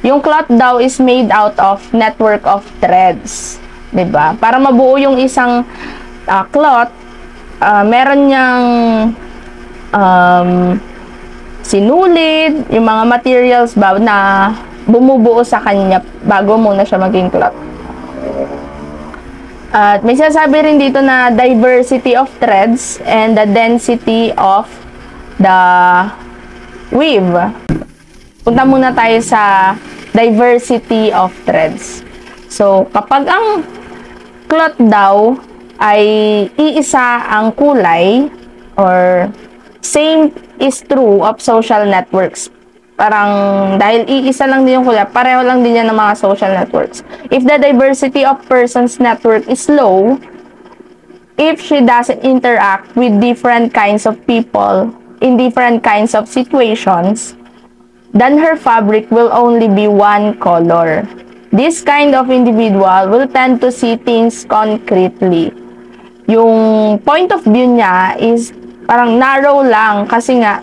Yung cloth daw is made out of network of threads. 'Di ba? Para mabuo yung isang cloth, meron niyang sinulid, yung mga materials ba na bumubuo sa kanya bago muna siya maging cloth. At may sinasabi rin dito na diversity of threads and the density of the weave. Punta muna tayo sa diversity of threads. So, kapag ang cloth daw ay iisa ang kulay or same is true of social networks. Parang dahil iisa lang din yung kulay, pareho lang din yan ng mga social networks. If the diversity of persons network is low, if she doesn't interact with different kinds of people in different kinds of situations, then her fabric will only be one color. This kind of individual will tend to see things concretely. Yung point of view niya is parang narrow lang kasi nga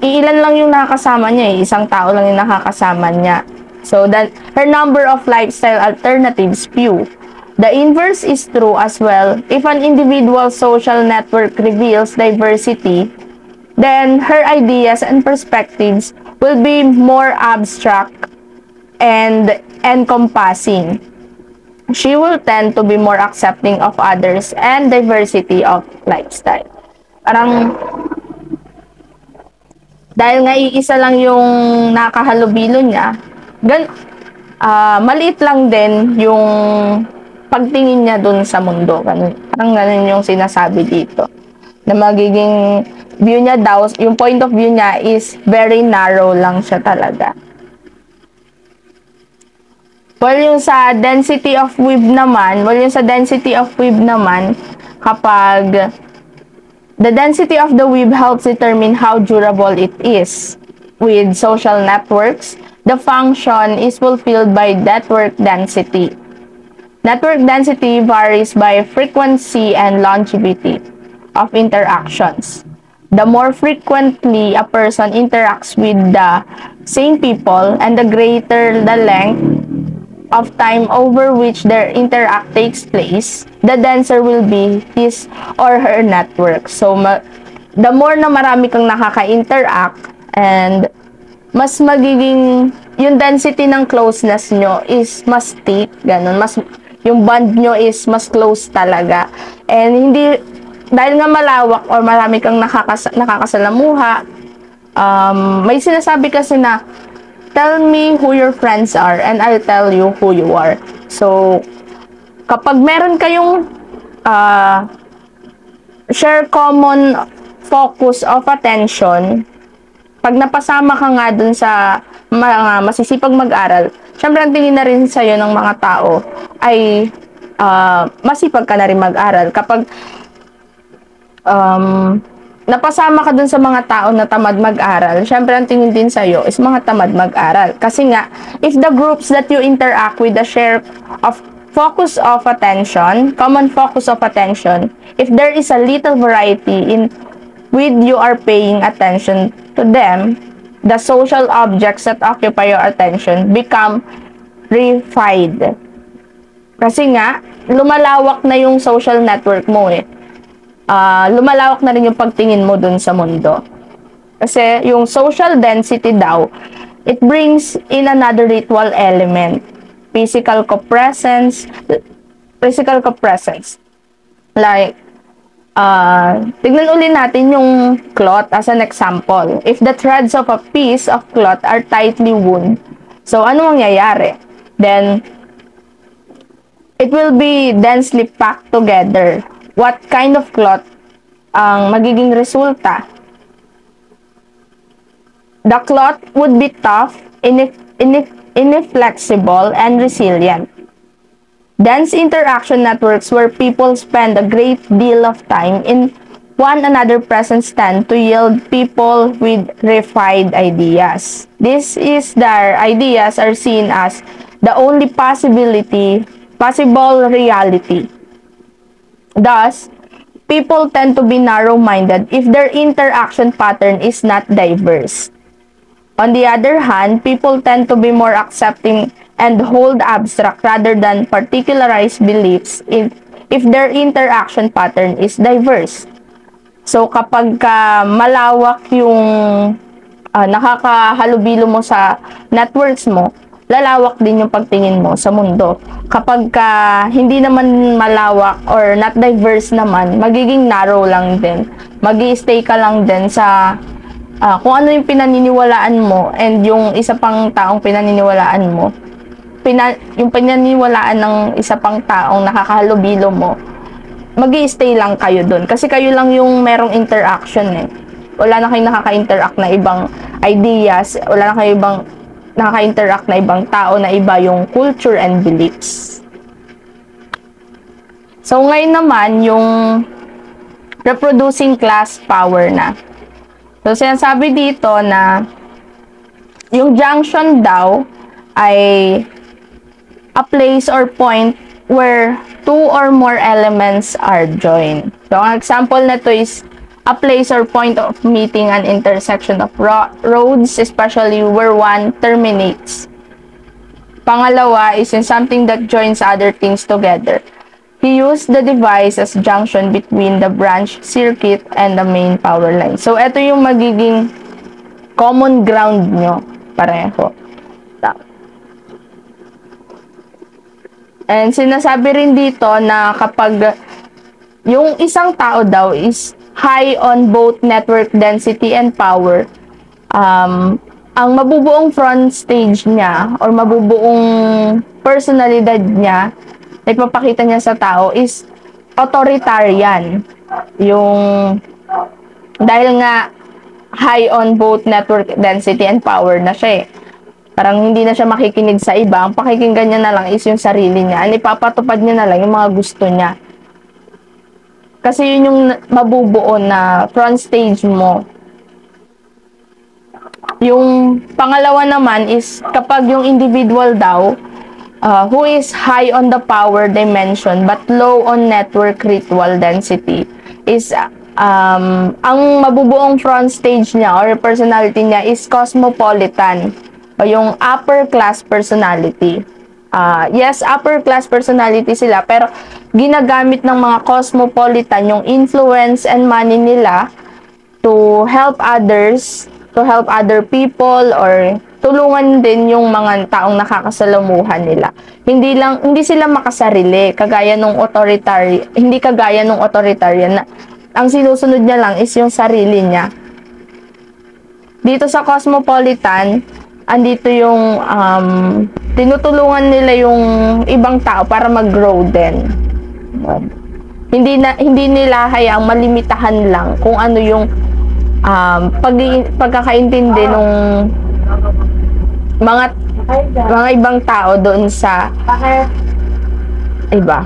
ilan lang yung nakakasama niya, isang tao lang yung nakakasama niya. So that her number of lifestyle alternatives few. The inverse is true as well. If an individual's social network reveals diversity, then her ideas and perspectives will be more abstract and encompassing. She will tend to be more accepting of others and diversity of lifestyle. Parang, dahil nga iisa lang yung nakahalubilo niya, maliit lang din yung pagtingin niya dun sa mundo. Parang ganun yung sinasabi dito. Na magiging view niya daw, yung point of view niya is very narrow lang siya talaga. Well, yung sa density of weave naman, kapag the density of the weave helps determine how durable it is. With social networks, the function is fulfilled by network density. Network density varies by frequency and longevity of interactions. The more frequently a person interacts with the same people and the greater the length of time over which their interact takes place, the denser will be his or her network. So, the more na marami kang nakaka-interact and mas magiging, yung density ng closeness nyo is mas thick, ganun, yung bond nyo is mas close talaga. And hindi, dahil nga malawak or marami kang nakakasalamuha, may sinasabi kasi na, tell me who your friends are and I'll tell you who you are. So, kapag meron kayong share common focus of attention, pag napasama ka nga dun sa mga masisipag mag-aral, syempre ang tingin na rin sa'yo ng mga tao ay masipag ka na rin mag-aral. Kapag napasama ka dun sa mga tao na tamad mag-aral, syempre ang tingin din sa'yo is mga tamad mag-aral. Kasi nga, if the groups that you interact with the share of focus of attention, common focus of attention, if there is a little variety in with you are paying attention to them, the social objects that occupy your attention become refined. Kasi nga, lumalawak na yung social network mo eh. Lumalawak na rin yung pagtingin mo dun sa mundo. Kasi yung social density daw, it brings in another ritual element. Physical co-presence. Like, tignan ulit natin yung cloth as an example. If the threads of a piece of cloth are tightly wound, so ano mangyayari? Then, it will be densely packed together. What kind of cloth ang magiging resulta? The cloth would be tough, inflexible, and resilient. Dense interaction networks where people spend a great deal of time in one another presence tend to yield people with refined ideas. This is their ideas are seen as the only possible reality. Thus, people tend to be narrow-minded if their interaction pattern is not diverse. On the other hand, people tend to be more accepting and hold abstract rather than particularized beliefs if their interaction pattern is diverse. So, kapag malawak yung nakakahalubilo mo sa networks mo, lalawak din yung pagtingin mo sa mundo. Kapag hindi naman malawak or not diverse naman, magiging narrow lang din. Magi-stay ka lang din sa kung ano yung pinaniniwalaan mo and yung isa pang taong pinaniniwalaan mo. Yung pinaniniwalaan ng isa pang taong nakakahalubilo mo, magi-stay lang kayo dun. Kasi kayo lang yung merong interaction eh. Wala na kayong nakaka-interact na ibang ideas, wala na kayong ibang nakaka-interact na ibang tao na iba yung culture and beliefs. So, ngayon naman, yung reproducing class power na. So, sinasabi dito na yung junction daw ay a place or point where two or more elements are joined. So, ang example na to is a place or point of meeting an intersection of roads, especially where one terminates. Pangalawa is in something that joins other things together. He used the device as junction between the branch circuit and the main power line. So, ito yung magiging common ground nyo. Pareho. And sinasabi rin dito na kapag yung isang tao daw is high on both network density and power, ang mabubuong front stage niya or mabubuong personalidad niya na ipapakita niya sa tao is authoritarian. Yung dahil nga high on both network density and power na siya eh. Parang hindi na siya makikinig sa iba. Ang pakikinggan niya na lang is yung sarili niya. Ang ipapatupad niya na lang yung mga gusto niya. Kasi yun yung mabubuo na front stage mo. Yung pangalawa naman is kapag yung individual daw who is high on the power dimension but low on network ritual density is ang mabubuong front stage niya or personality niya is cosmopolitan o yung upper class personality. Yes, upper class personality sila pero ginagamit ng mga cosmopolitan yung influence and money nila to help others, to help other people or tulungan din yung mga taong nakakasalamuhan nila. Hindi sila makasarili kagaya nung authoritarian, hindi kagaya nung authoritarian na ang sinusunod niya lang is yung sarili niya. Dito sa cosmopolitan, andito yung tinutulungan nila yung ibang tao para mag-grow din. Hindi nila hayaang malimitahan lang kung ano yung pagkakaintindi ng mga ibang tao doon sa iba.